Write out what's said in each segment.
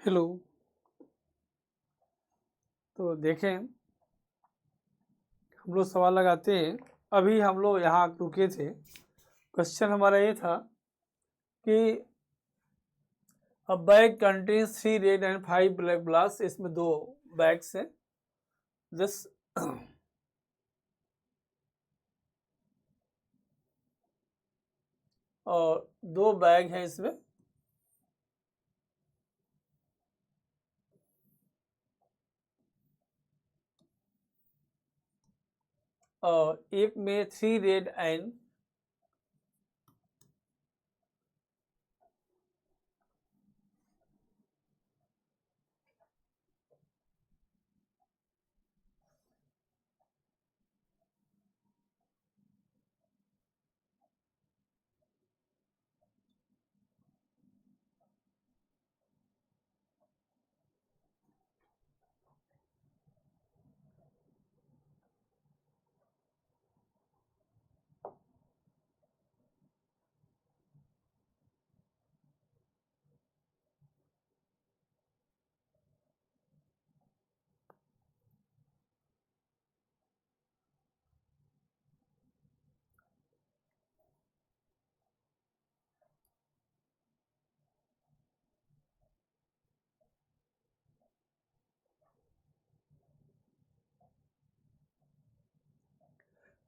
Hello. तो देखें, हम लोग सवाल लगाते हैं। अभी हम लोग यहाँ रुके थे। क्वेश्चन हमारा ये था कि अ bag contains 3 red and 5 black blast. इसमें 2 बैग्स हैं। जस्ट और 2 बैग हैं इसमें। और एक में 3 red and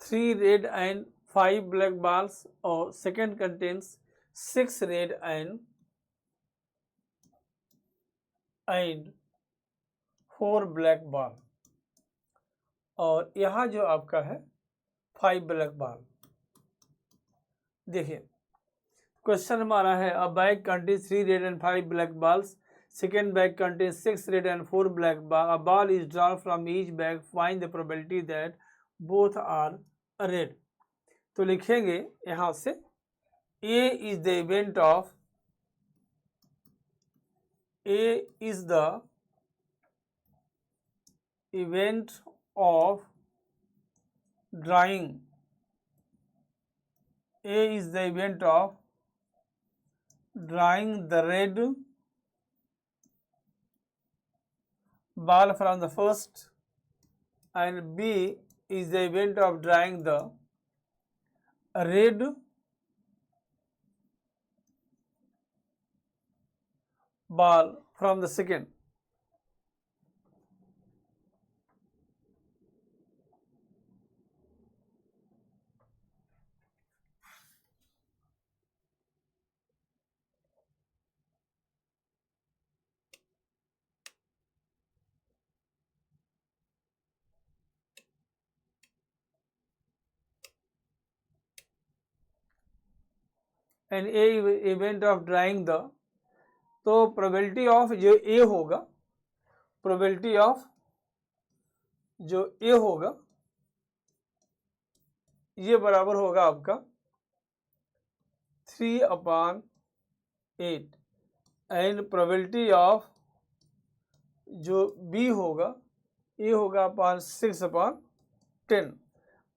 three red and 5 black balls, और second contains 6 red and 4 black ball. और यहाँ जो आपका है 5 ब्लैक बॉल। देखिए, क्वेश्चन हमारा है a bag contains 3 red and 5 black balls, second bag contains 6 red and 4 black ball, a ball is drawn from each bag, find the probability that both are red. तो लिखेंगे यहाँ से A is the event of A is the event of drawing. A is the event of drawing the red ball from the first, and B is the event of drawing the red ball from the second. And A event of drawing the, तो probability of जो A होगा, probability of जो A होगा ये बराबर होगा आपका 3/8, and probability of जो B होगा ये होगा अपॉन 6/10।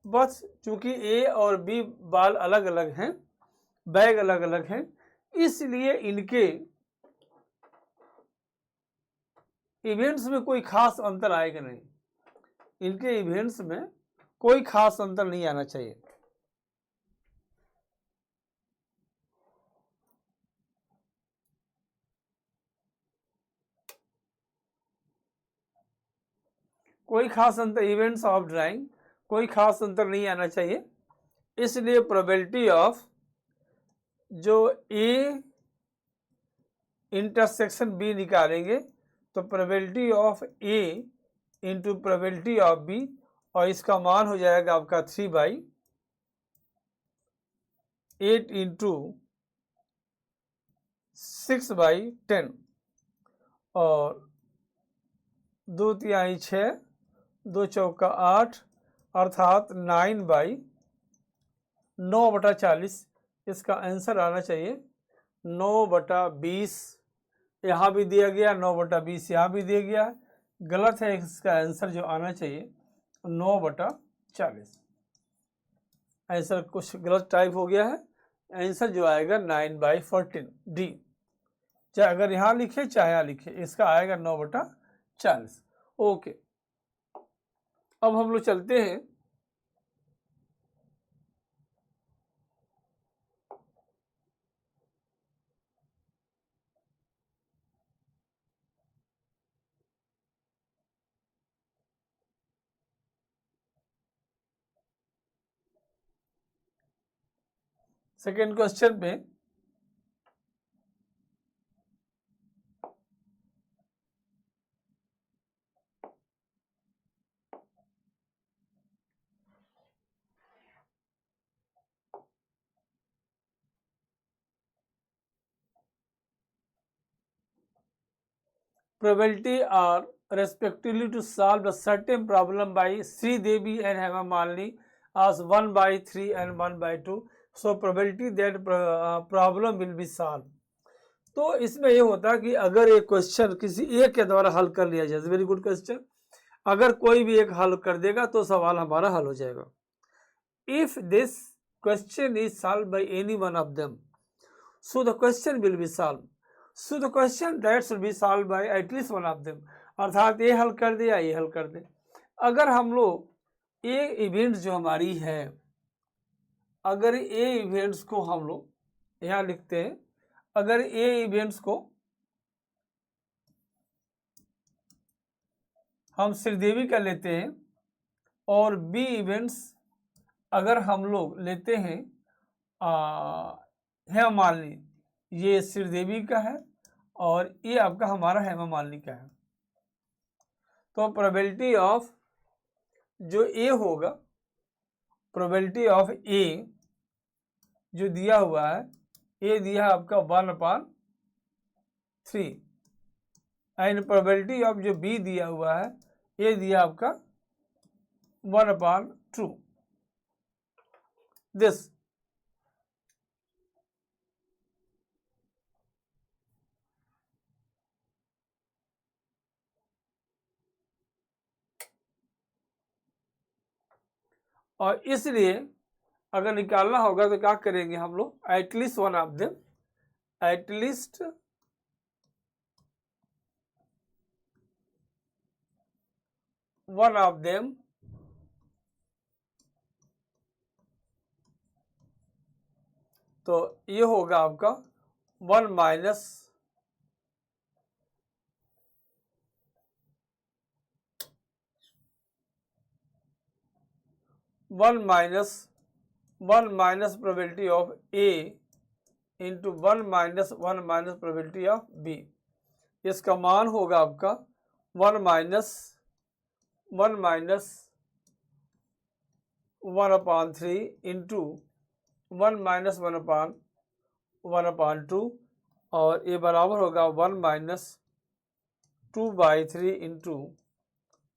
बस चूंकि A और B बाल अलग अलग हैं, बैग अलग अलग हैं, इसलिए इनके इवेंट्स में कोई खास अंतर आएगा नहीं। इनके इवेंट्स में कोई खास अंतर नहीं आना चाहिए। कोई खास अंतर, इवेंट्स ऑफ ड्राइंग कोई खास अंतर नहीं आना चाहिए। इसलिए प्रोबेबिलिटी ऑफ जो A इंटरसेक्शन B निकालेंगे तो probability of A into probability of B, और इसका मान हो जाएगा आपका 3/8 इंटू 6/10, और 2/3 6, 2 चौका 8, अर्थात 9/40। इसका आंसर आना चाहिए 9/20। यहाँ भी दिया गया 9/20, यहाँ भी दिया गया, गलत है। इसका आंसर जो आना चाहिए 9/40। आंसर कुछ गलत टाइप हो गया है। आंसर जो आएगा 9/14 डी। चाहे अगर यहाँ लिखे चाहे यहाँ लिखे, इसका आएगा 9/40। ओके, अब हम लोग चलते हैं सेकेंड क्वेश्चन पे। Probability are respectively to solve a certain problem by Sri Devi and Hema Malini as 1/3 and 1/2. So probability that problem will be solved. तो इसमें ये होता है कि अगर एक क्वेश्चन किसी एक के द्वारा हल कर लिया जाए, वेरी गुड क्वेश्चन, अगर कोई भी एक हल कर देगा तो सवाल हमारा हल हो जाएगा। If this question is solve by any one of them, so the question will be solve. So the question that should be solve by at least one of them, अर्थात ये हल कर दे या ये हल कर दे। अगर हम लोग ये इवेंट्स जो हमारी है, अगर ये इवेंट्स को हम लोग यहाँ लिखते हैं, अगर ये इवेंट्स को हम श्रीदेवी का लेते हैं और बी इवेंट्स अगर हम लोग लेते हैं हेमा मालिनी, ये श्रीदेवी का है और ये आपका हमारा हेमा मालिनी का है, तो प्रोबेबिलिटी ऑफ जो ए होगा, प्रोबेबिलिटी ऑफ ए जो दिया हुआ है, ए दिया है आपका 1/3 एंड प्रोबेबिलिटी ऑफ जो बी दिया हुआ है, ए दिया आपका 1/2। दिस और इसलिए अगर निकालना होगा तो क्या करेंगे हम लोग, at least one of them, at least one of them तो ये होगा आपका 1 minus probability of A into 1 minus probability of B. इसका मान होगा आपका 1 माइनस 1/3 इंटू 1 माइनस 1/2 और ये बराबर होगा 1 माइनस 2/3 इंटू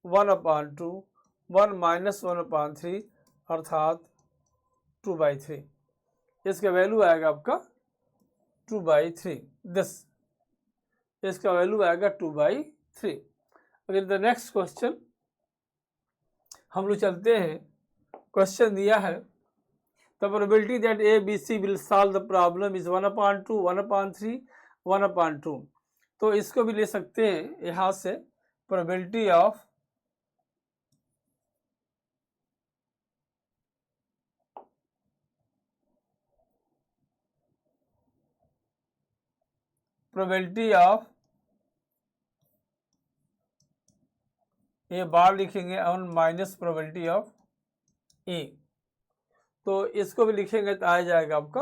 1/2, 1 माइनस 1/3 अर्थात 2/3। इसका वैल्यू आएगा आपका 2/3। दिस इसका वैल्यू आएगा 2/3। अगर द नेक्स्ट क्वेश्चन हम लोग चलते हैं, क्वेश्चन दिया है the probability that A B C will solve the problem is 1/2, 1/3, 1/2। तो इसको भी ले सकते हैं यहाँ से, प्रोबेबिलिटी ऑफ ये बार लिखेंगे ऑन माइनस प्रोबेबिलिटी ऑफ ए, तो इसको भी लिखेंगे तो आ जाएगा आपका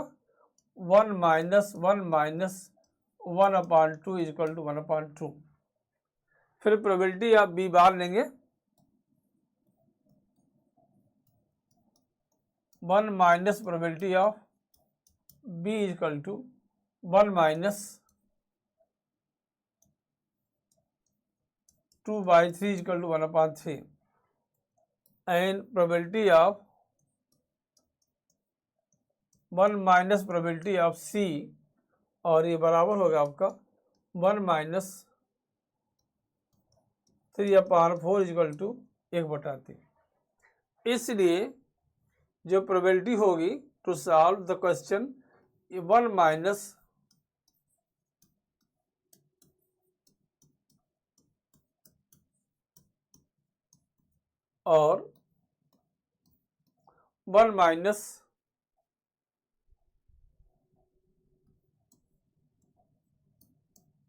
1 माइनस 1/2 इक्वल टू 1/2। फिर प्रोबेबिलिटी आप बी बार लेंगे, 1 minus probability of B equal to 1 minus 2/3 equal to 1/3 and probability of 1 minus probability of C, और ये बराबर होगा आपका 1 माइनस 3/4 इक्वल टू 1/3। इसलिए जो प्रोबेबिलिटी होगी to solve the question 1 minus और 1 माइनस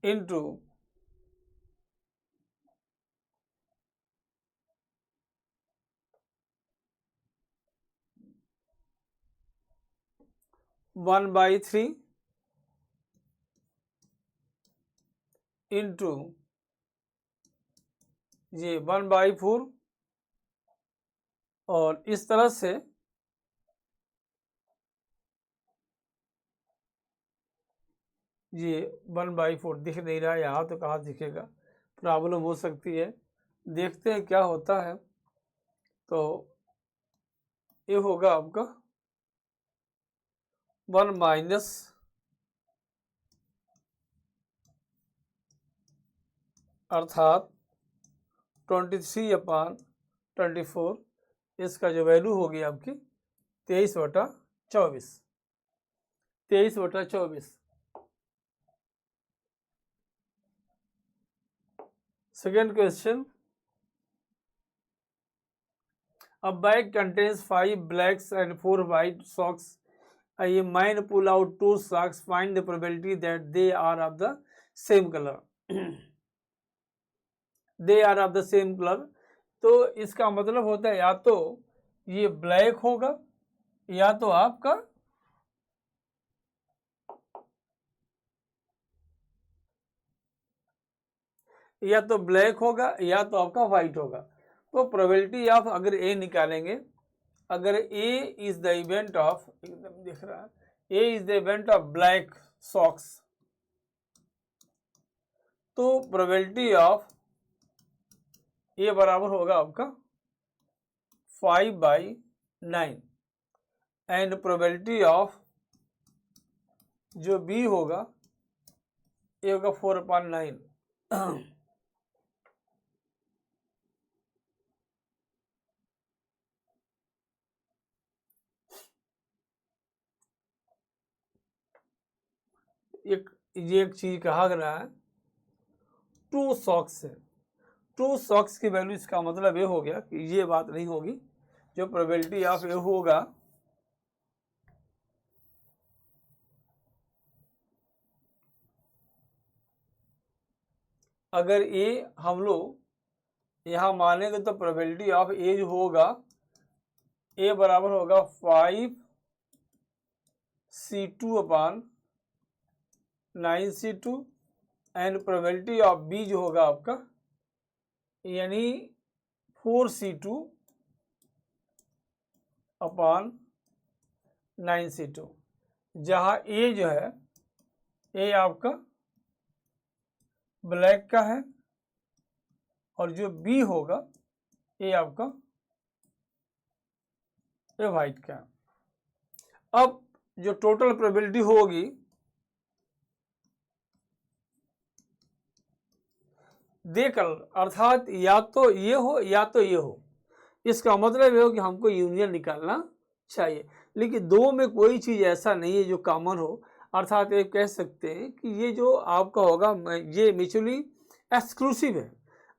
इंटू 1/3 इंटू ये 1/4 और इस तरह से ये 1/4 दिख नहीं रहा है यहाँ, तो कहाँ दिखेगा, प्रॉब्लम हो सकती है। देखते हैं क्या होता है। तो ये होगा आपका 1 माइनस अर्थात 23/24, इसका जो वैल्यू होगी आपकी 23/24। 23/24। Second question. A bag contains 5 blacks and 4 white socks. A man pull out 2 socks. Find the probability that they are of the same color. They are of the same color. तो इसका मतलब होता है या तो ये ब्लैक होगा या तो आपका ब्लैक होगा या तो आपका व्हाइट होगा। तो प्रोबेबिलिटी ऑफ अगर ए निकालेंगे, अगर A is the event of, एकदम दिख रहा है, A is the event of black socks, तो प्रोबेबिलिटी ऑफ ए बराबर होगा आपका 5/9 एंड प्रोबेबिलिटी ऑफ जो बी होगा ये होगा 4/9। ये एक चीज कहा गया है 2 सॉक्स है। 2 सॉक्स की वैल्यू, इसका मतलब ये हो गया कि ये बात नहीं होगी, जो प्रोबेबिलिटी ऑफ ए होगा अगर ए हम लोग यहाँ मानेंगे तो प्रोबेबिलिटी ऑफ ए जो होगा ए बराबर होगा 5C2/9C2 and probability of B जो होगा आपका यानी 4C2/9C2, जहाँ ए जो है ए आपका ब्लैक का है और जो बी होगा ये आपका ये व्हाइट का। अब जो टोटल प्रोबेबिलिटी होगी देकर, अर्थात या तो ये हो या तो ये हो, इसका मतलब ये हो कि हमको यूनियन निकालना चाहिए, लेकिन दो में कोई चीज ऐसा नहीं है जो कॉमन हो। अर्थात ये कह सकते हैं कि ये जो आपका होगा ये म्यूचुअली एक्सक्लूसिव है।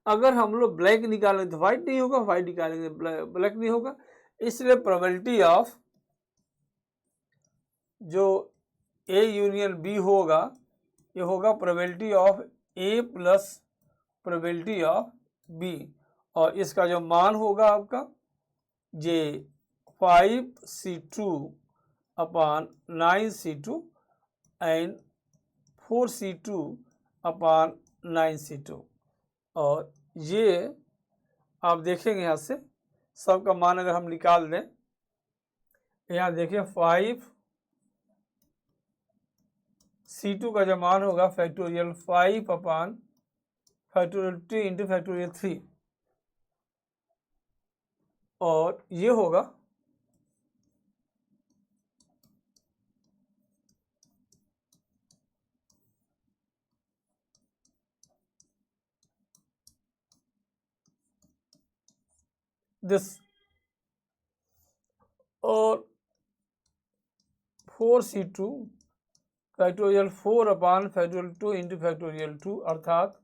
अगर हम लोग ब्लैक निकालेंगे तो व्हाइट नहीं होगा, व्हाइट निकालेंगे ब्लैक नहीं होगा। इसलिए प्रोबेबिलिटी ऑफ जो ए यूनियन बी होगा ये होगा probability of A plus probability of B, और इसका जो मान होगा आपका ये 5C2/9C2 एंड 4C2/9C2, और ये आप देखेंगे यहाँ से सबका मान अगर हम निकाल दें, यहाँ देखिए 5C2 का जो मान होगा फैक्टोरियल 5/2 इंटू फैक्टोरियल 3, और ये होगा दिस, और 4C2 फैक्टोरियल 4/2 इंटू फैक्टोरियल 2, अर्थात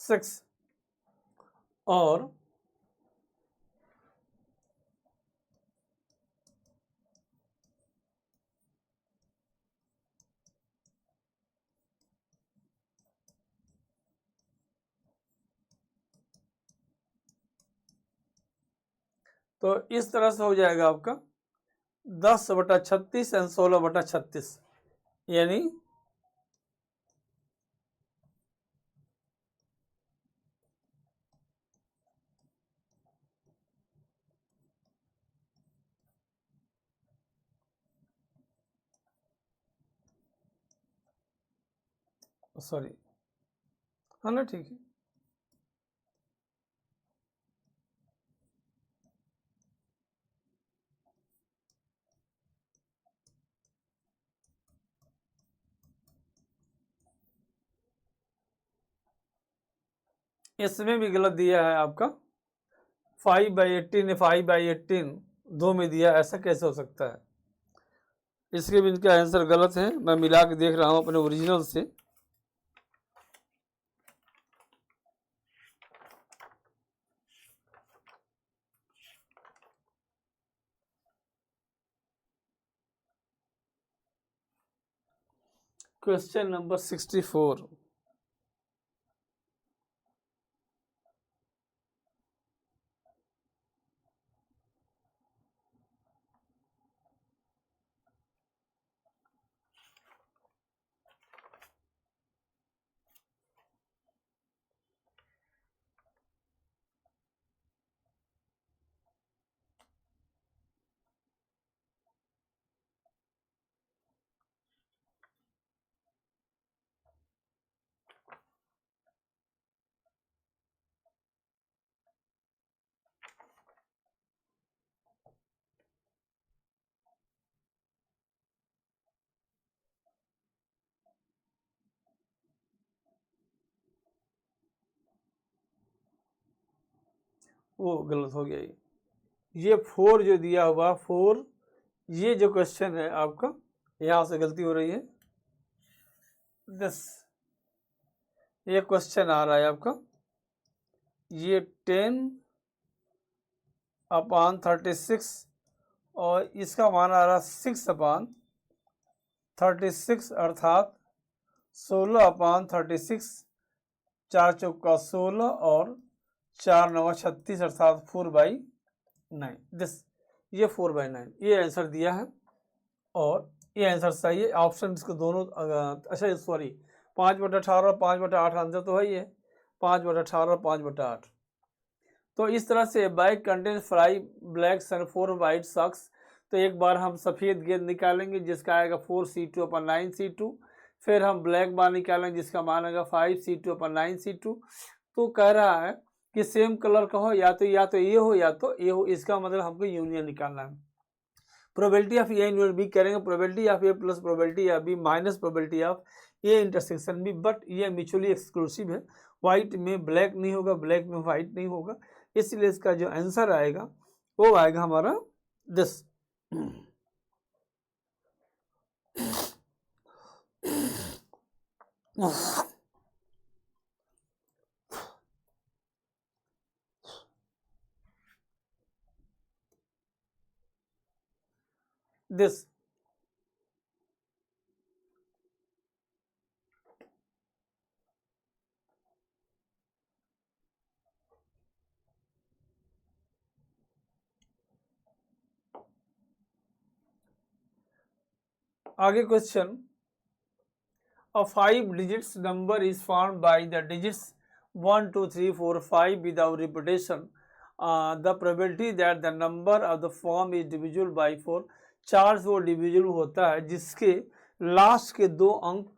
6 और तो इस तरह से हो जाएगा आपका 10/36 एंड 16/36 यानी सॉरी, हाँ ना, ठीक है। इसमें भी गलत दिया है आपका 5/18 या 5/18 दो में दिया, ऐसा कैसे हो सकता है? इसके भी इनका आंसर गलत है। मैं मिला के देख रहा हूँ अपने ओरिजिनल से। Question number 64। वो गलत हो गया ये 4 जो दिया हुआ 4, ये जो क्वेश्चन है आपका, यहाँ से गलती हो रही है। दिस ये क्वेश्चन आ रहा है आपका, ये 10/36 और इसका मान आ रहा 6/36 अर्थात 16/36, 4 चौका 16 और 4 नवा 36 अर्थात 4/9। दिस ये 4/9 ये आंसर दिया है और ये आंसर सही है। ऑप्शन इसको दोनों अच्छा सॉरी 5/18 और 5/8 आंसर तो है ही है, 5/18 और 5/8। तो इस तरह से bag contain 5 blacks and 4 white socks. तो एक बार हम सफ़ेद गेंद निकालेंगे जिसका आएगा 4c2/9c2, फिर हम ब्लैक बार निकालेंगे जिसका मान आएगा 5c2/9c2। तो कह रहा है कि सेम कलर का हो, या तो ये हो या तो ये हो, इसका मतलब हमको यूनियन निकालना है। Probability of A union B करेंगे, probability of A plus probability of B minus probability of A intersection B, but ये म्यूचुअली एक्सक्लूसिव है। व्हाइट में ब्लैक नहीं होगा, ब्लैक में व्हाइट नहीं होगा, इसलिए इसका जो आंसर आएगा वो आएगा हमारा दिस। दिस आगे question, a 5 digits number is formed by the digits 1 2 3 4 5 without repetition. The probability that the number of the form is divisible by 4, 4 से वो डिविजिबल होता है जिसके लास्ट के 2 अंक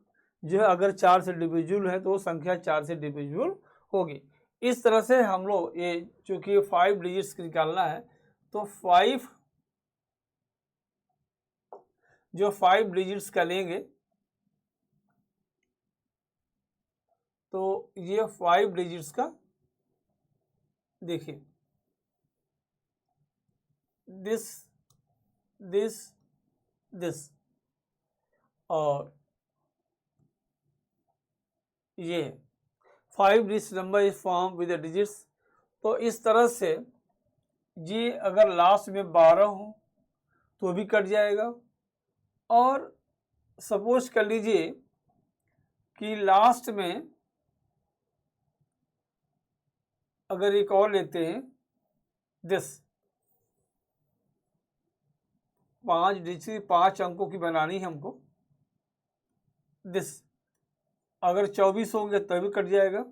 जो है अगर 4 से डिविजिबल है तो वो संख्या 4 से डिविजिबल होगी। इस तरह से हम लोग ये चूंकि 5 डिजिट्स निकालना है तो 5 जो 5 डिजिट्स का लेंगे तो ये 5 डिजिट्स का देखिए दिस दिस दिस और ये 5 digit number is form with the digits. तो इस तरह से जी अगर लास्ट में 12 हो तो भी कट जाएगा, और सपोज कर लीजिए कि लास्ट में अगर एक और लेते हैं दिस 5 डिजिट 5 अंकों की बनानी है हमको, दिस अगर 24 होंगे तभी कट जाएगा।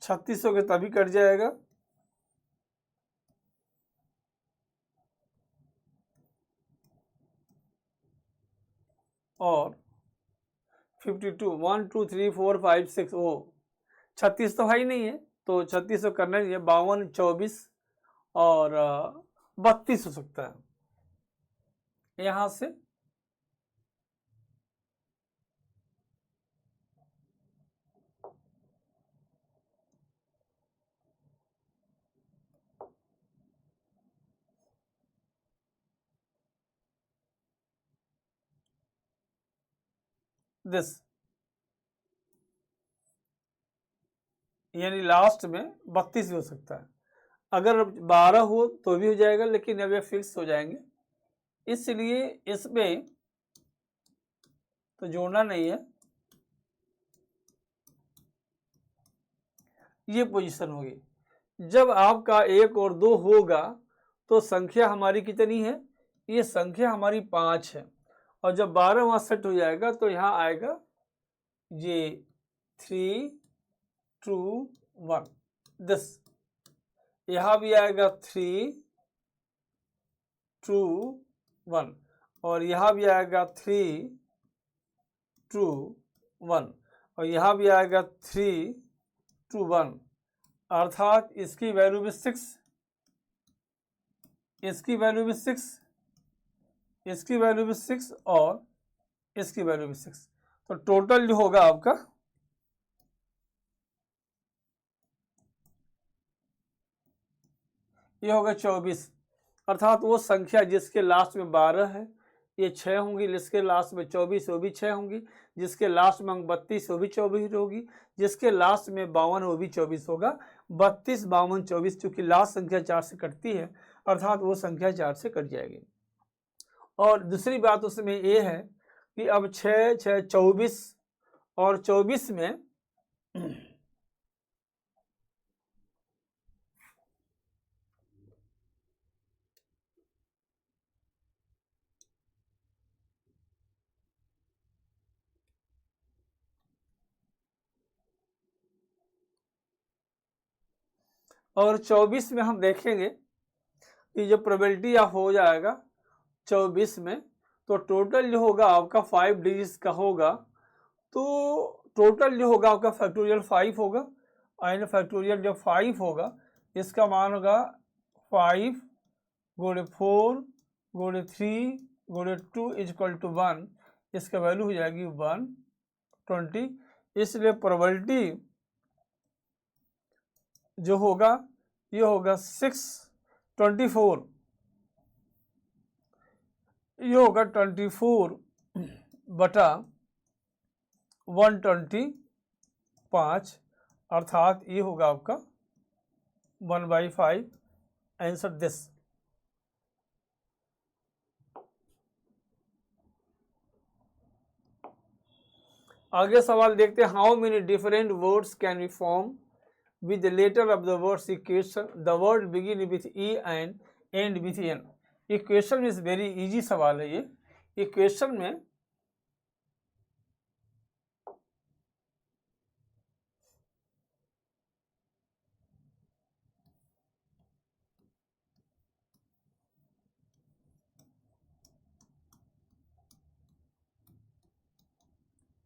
छत्तीस हो गए तभी कट जाएगा। और 52 1 2 3 4 5 6 ओ 36 तो है ही नहीं है, तो 36 तो करना ही है। 52 24 और 32 हो सकता है यहां से। दिस यानी लास्ट में 32 भी हो सकता है। अगर 12 हो तो भी हो जाएगा, लेकिन अब ये फिक्स हो जाएंगे, इसलिए इसमें तो जोड़ना नहीं है। ये पोजीशन होगी। जब आपका 1 और 2 होगा तो संख्या हमारी कितनी है? ये संख्या हमारी 5 है। और जब 12 वहां सेट हो जाएगा तो यहाँ आएगा ये 3 2 1 दिस। यहाँ भी आएगा 3 2 1 और यहाँ भी आएगा 3 2 1 और यहाँ भी आएगा 3 2 1, अर्थात इसकी वैल्यू भी 6, इसकी वैल्यू भी 6, इसकी वैल्यू भी 6 और इसकी वैल्यू भी 6। तो टोटल जो होगा आपका ये होगा 24, अर्थात वो संख्या जिसके लास्ट में 12 है ये 6 होंगी, जिसके लास्ट में 24 वो भी 6 होंगी, जिसके लास्ट में 32 वो भी 24 होगी, जिसके लास्ट में 52 वो भी 24 होगा। 32 52 24 चूंकि लास्ट संख्या 4 से कटती है, अर्थात वो संख्या 4 से कट जाएगी। और दूसरी बात उसमें ये है कि अब 6 6 24 और 24 में और 24 में हम देखेंगे कि जो प्रोबेबिलिटी ऑफ हो जाएगा 24 में, तो टोटल जो होगा आपका 5 डिजिट्स का होगा, तो टोटल जो होगा आपका फैक्टोरियल 5 होगा। एंड फैक्टोरियल जो 5 होगा इसका मान होगा 5 गुणे 4 गुणे 3 गुणे 2 इजक्वल टू 1, इसका वैल्यू हो जाएगी 120। इसलिए प्रोबेबिलिटी जो होगा ये होगा 624, ये होगा 24 बटा 125, अर्थात ये होगा आपका 1/5। Answer this. आगे सवाल देखते हैं। How many different words can be form with the letter of the words equation? The word begin with E and end with N. Equation is very easy सवाल है ये। इक्वेशन में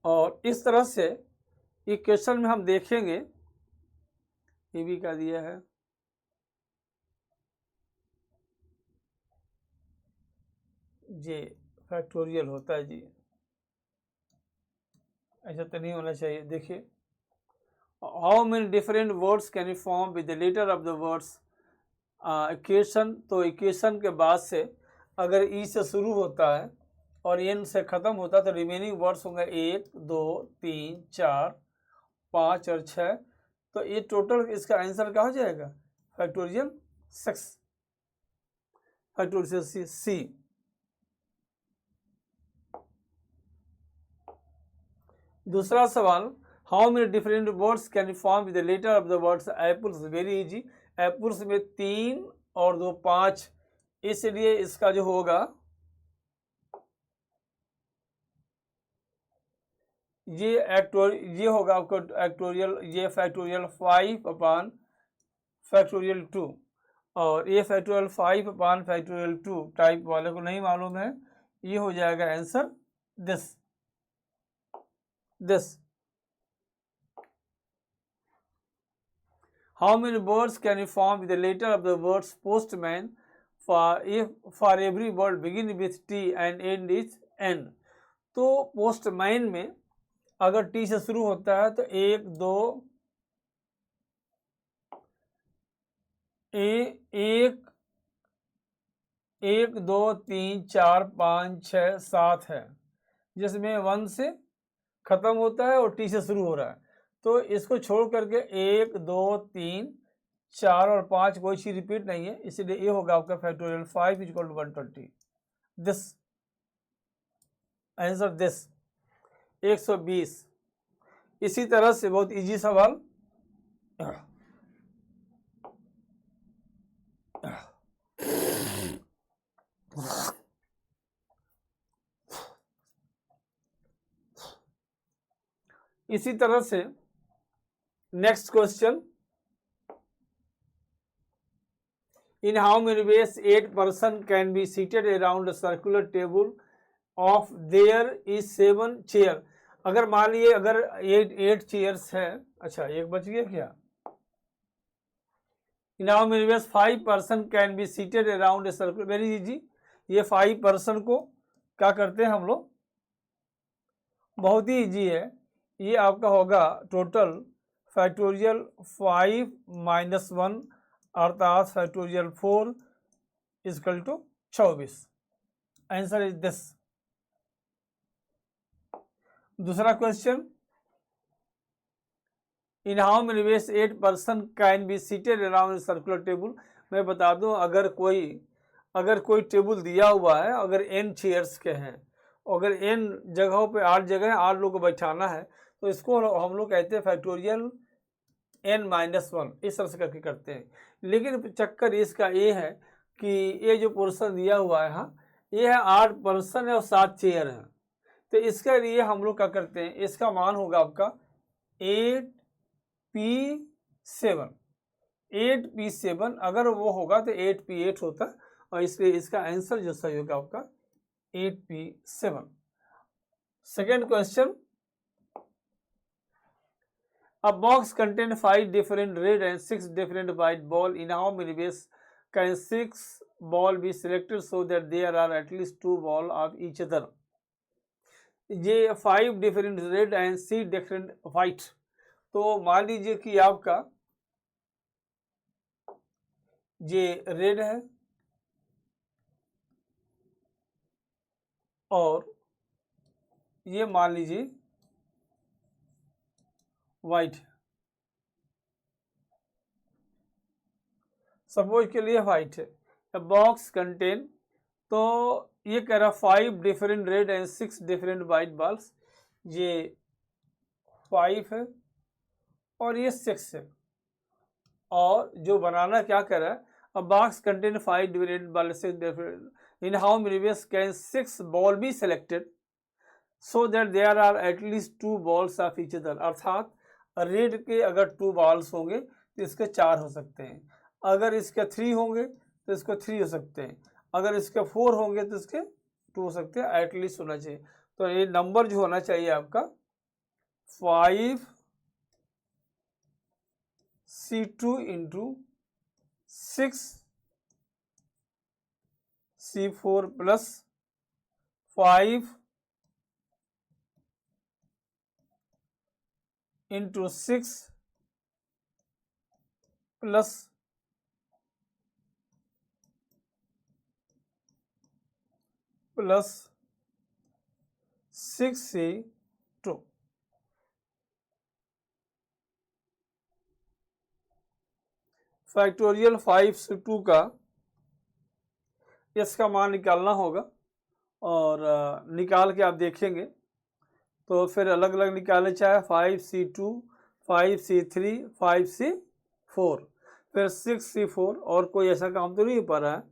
और इस तरह से इक्वेशन में हम देखेंगे, ये भी क्या दिया है, जे फैक्टोरियल होता है जी, ऐसा तो नहीं होना चाहिए। देखिए how many different words can you form with the letter of the words equation, तो इक्वेशन के बाद से अगर ई से शुरू होता है और एन से ख़त्म होता है तो रिमेनिंग वर्ड्स होंगे 1 2 3 4 5 और 6। तो ये टोटल इसका आंसर क्या हो जाएगा? Factorial 6, factorial C. दूसरा सवाल, how many different words can form with the letter of the words apples? Very easy. Apples में 3 और 2 5, इसलिए इसका जो होगा ये होगा आपको फैक्टोरियल, ये फैक्टोरियल 5 अपान फैक्टोरियल 2, और ये फैक्टोरियल 5 अपान फैक्टोरियल 2 टाइप वाले को नहीं मालूम है, ये हो जाएगा answer this. How many words can you form with the letter of the words postman for every word begin with T and end with N? तो postman में अगर T से शुरू होता है तो 1 2 1 2 3 4 5 6 7 है, जिसमें 1 से खत्म होता है और T से शुरू हो रहा है। तो इसको छोड़ करके 1 2 3 4 और 5 कोई चीज रिपीट नहीं है, इसलिए ये होगा आपका factorial 5 is equal to 120। This answer this 120। इसी तरह से बहुत इजी सवाल, इसी तरह से next question, in how many ways 8 person can be seated around a circular table of there is 7 chair? अगर मान लीजिए अगर 8 चेयर्स है, अच्छा एक बच गया क्या? in how many ways 5 person can be seated around a circular, very easy. ये 5 person को क्या करते हैं हम लोग? बहुत ही इजी है, ये आपका होगा टोटल फैक्टोरियल 5 माइनस 1 अर्थात factorial 4 equal to 24। Answer is this. दूसरा question, in how many ways 8 person can be seated around circular table? मैं बता दूं, अगर कोई टेबल दिया हुआ है, अगर n चेयर्स के हैं, अगर n जगहों पे 8 जगह है, 8 लोग को बैठाना है, तो इसको हम लोग कहते हैं फैक्टोरियल n माइनस 1, इस तरह से करके करते हैं। लेकिन चक्कर इसका ये है कि ये जो पोर्शन दिया हुआ है, हाँ ये है 8 पर्सन है और 7 चेयर हैं, तो इसके लिए हम लोग क्या करते हैं, इसका मान होगा आपका 8p7। 8p7 अगर वो होगा तो 8p8 होता, और इसलिए इसका आंसर जो सही होगा आपका 8p7। Second question, a box contain 5 different red and 6 different white ball. In how many ways can 6 ball be selected so that there are at least 2 ball of each other? ये 5 different red and 6 different white, तो मान लीजिए कि आपका ये red है और ये मान लीजिए वाइट, सपोज के लिए वाइट है। बॉक्स कंटेन, तो ये कह रहा 5 different red and 6 different white balls, ये 5 है और ये 6 है, और जो बनाना क्या कर रहा है, a box contain 5 different ball 6 different, in how many ways can 6 ball be selected so that there are एटलीस्ट 2 बॉल्स ऑफ ईच अदर? अर्थात रेड के अगर 2 बॉल्स होंगे तो इसके 4 हो सकते हैं, अगर इसके 3 होंगे तो इसके 3 हो सकते हैं, अगर इसके 4 होंगे तो इसके 2 हो सकते हैं, एटलीस्ट होना चाहिए। तो ये नंबर जो होना चाहिए आपका 5c2 into 6c4 plus 5 into 6 plus plus 6c2। Factorial 5c2 का इसका मान निकालना होगा, और निकाल के आप देखेंगे तो फिर अलग अलग निकालने, चाहे 5c2, 5c3, 5c4, फिर 6c4, और कोई ऐसा काम तो नहीं पा रहा है।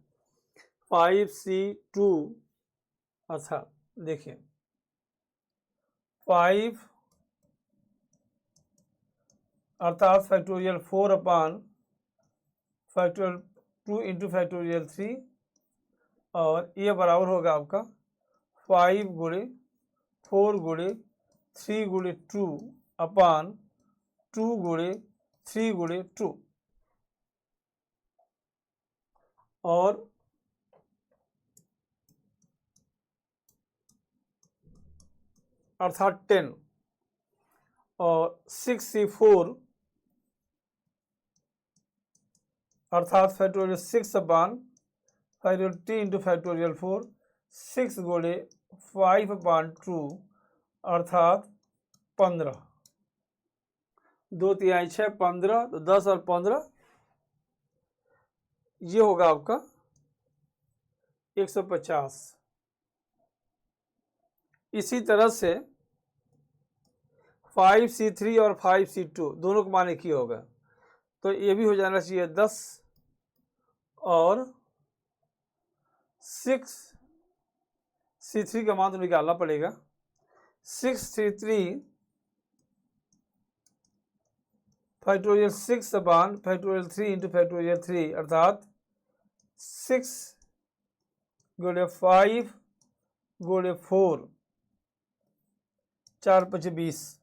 5c2, अच्छा देखिए 5 अर्थात फैक्टोरियल 4 अपान फैक्टोरियल 2 इंटू फैक्टोरियल 3, और ये बराबर होगा आपका 5 गुणे 4 गुणे 3 गुणे 2 अपान 2 गुणे 3 गुणे 2, और अर्थात 10, और 6c4 अर्थात फैक्टोरियल 6 अपान फैक्टोरियल 3 इंटू फैक्टोरियल 4, 6 गुणे 5 अपान 2 अर्थात 15, 2 तिहाई 6, 15, तो 10 और 15 ये होगा आपका 150। इसी तरह से 5c3 और 5c2 दोनों को मान एक ही होगा, तो ये भी हो जाना चाहिए 10, और 6c3 का मान तो निकालना पड़ेगा। 6c3 फैक्टोरियल 6 अपान फैक्टोरियल 3 इंटू फैक्टोरियल 3 अर्थात 6 गुणे 5 गुणे 4, 4 5 20,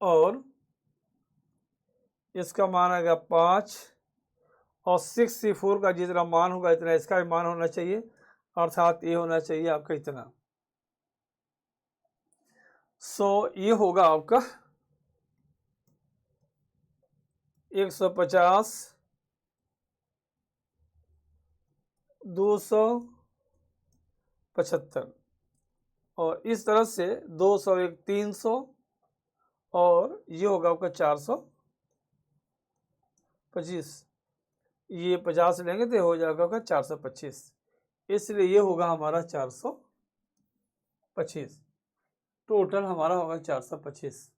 और इसका मान आएगा 5, और 6c4 का जितना मान होगा इतना इसका भी मान होना चाहिए, अर्थात ये होना चाहिए आपका इतना। ये होगा आपका 150, 275, और इस तरह से 200, 300, और ये होगा आपका 425, ये 50 लेंगे तो हो जाएगा आपका 425, इसलिए ये होगा हमारा 425, टोटल हमारा होगा 425।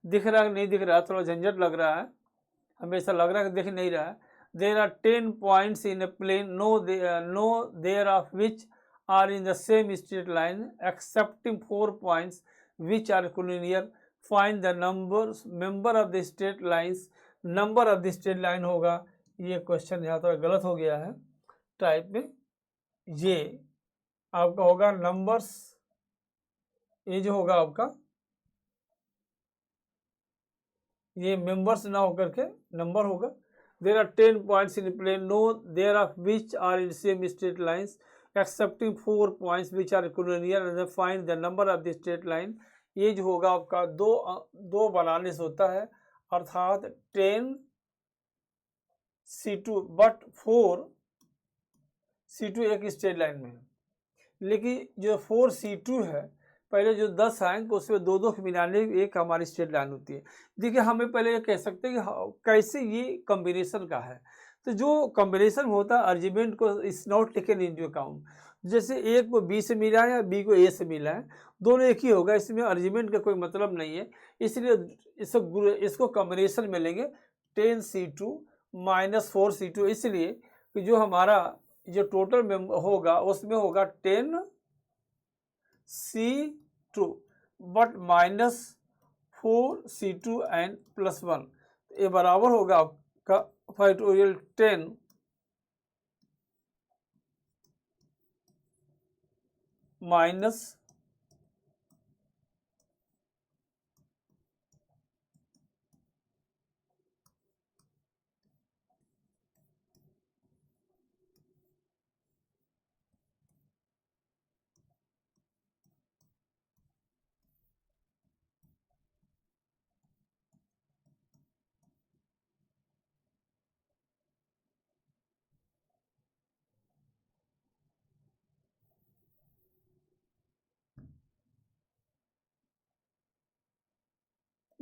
दिख रहा है नहीं दिख रहा है, थोड़ा झंझट लग रहा है, हमें ऐसा लग रहा है कि दिख नहीं रहा है। There are 10 points in a plane, no there of which are in the same straight line excepting 4 points which are collinear. Find the member of the straight lines. Number of the straight line होगा, ये question यहाँ थोड़ा गलत हो गया है type में, ये आपका होगा नंबर्स, ये जो होगा आपका ये मेंबर्स ना होकर के नंबर होगा। There are 10 points in plane, no there of which are in same straight lines excepting 4 points which are collinear and find the number of the straight line. ये जो होगा आपका दो बनाने से होता है, अर्थात 10c2, बट 4c2 एक स्ट्रेट लाइन में है, लेकिन जो 4c2 है पहले जो 10 आएंगे उसमें दो दो मिलाने एक हमारी स्ट्रेट लाइन होती है। देखिए हमें पहले ये कह सकते हैं कि कैसे ये कॉम्बिनेशन का है, तो जो कॉम्बिनेशन होता है आर्ग्यूमेंट को is not taken into account. जैसे एक को बी से मिला है या बी को ए से मिला है, दोनों एक ही होगा, इसमें आर्ग्यूमेंट का कोई मतलब नहीं है, इसलिए इसको कॉम्बिनेशन में लेंगे 10c2 माइनस 4c2, इसलिए कि जो हमारा जो टोटल मेंबर होगा उसमें होगा 10c2 but minus 4c2 and plus 1, ये बराबर होगा आपका फैक्टोरियल 10 माइनस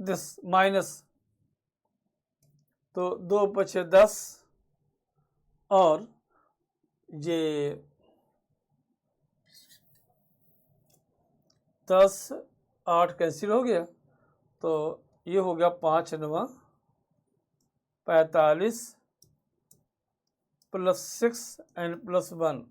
दिस माइनस, तो 2 पचे 10 और ये 10 8 कैंसिल हो गया, तो ये हो गया 5 9 45 प्लस 6 एंड प्लस 1,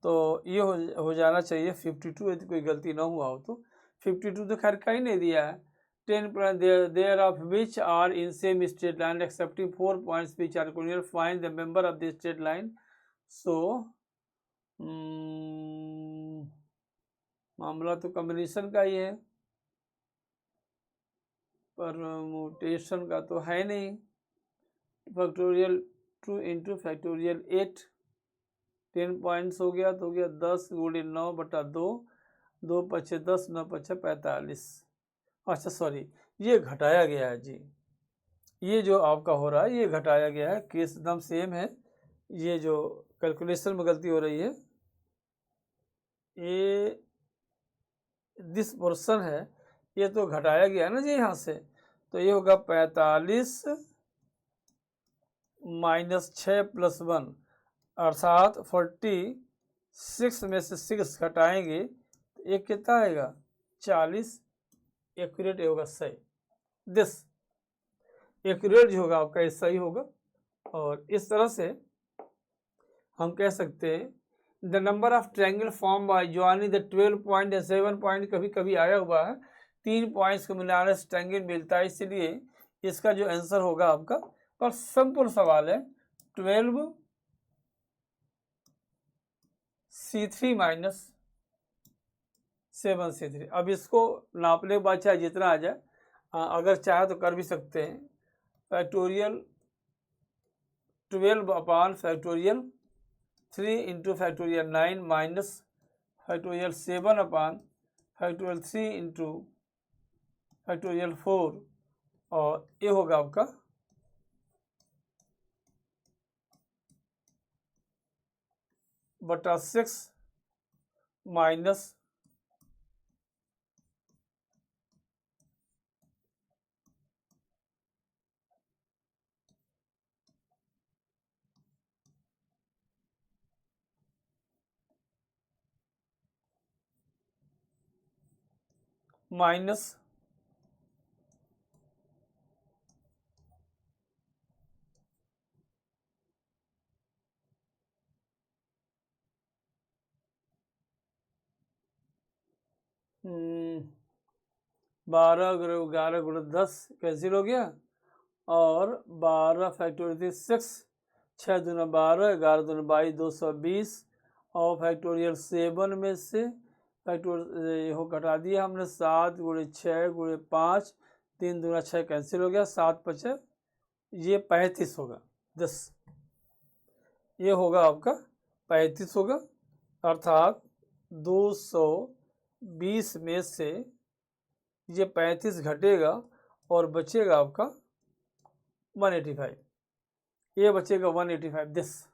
तो ये हो जाना चाहिए 52, यदि कोई गलती ना हुआ हो तो। 52 तो खैर कहीं नहीं दिया है। 10 there of which are in same straight line excepting 4 points which are collinear, find the member of the straight line. So मामला तो कॉम्बिनेशन का ही है, परम्यूटेशन का तो है नहीं। फैक्टोरियल 2 इंटू फैक्टोरियल 8, 10 पॉइंट्स हो गया, तो हो गया 10 गुणे 9 बटा 2, 2 पचे 10 9 पचे 45। अच्छा सॉरी, ये घटाया गया है जी, ये जो आपका हो रहा है ये घटाया गया है, केस एकदम सेम है। ये जो कैलकुलेशन में गलती हो रही है, ये दिस पोर्शन है, ये तो घटाया गया ना जी यहाँ से, तो ये होगा 45 माइनस 6 प्लस 1, अर्थात 46 में से 6 घटाएंगे तो एक कितना आएगा 40, एक्यूरेट होगा सही। दिस एक्यूरेट जो होगा आपका सही होगा। और इस तरह से हम कह सकते हैं the number of triangle form by joining the 12 point या 7 पॉइंट, कभी कभी आया हुआ है 3 पॉइंट्स को मिलाने से ट्रायंगल मिलता है, इसलिए इसका जो आंसर होगा आपका, पर सिंपल सवाल है 12C3 माइनस 7C3। अब इसको नापने के बाद चाहे जितना आ जाए, अगर चाहे तो कर भी सकते हैं। Factorial 12 upon factorial 3 into factorial 9 minus factorial 7 upon factorial 3 into factorial 4, और ये होगा आपका बटा 6 माइनस माइनस 12 गुणे 11 गुणे 10 कैंसिल हो गया, और 12 फैक्टोरियल 6, 6 दूना 12, 11 दूना 22, 220, और फैक्टोरियल 7 में से फैक्टोरियल हो घटा दिया हमने, 7 गुणे 6 गुणे 5, 3 दूना 6 कैंसिल हो गया, 7 पचे ये 35 होगा। 10 ये होगा आपका 35 होगा, अर्थात 220 में से ये 35 घटेगा और बचेगा आपका 185, ये बचेगा 185 दिस।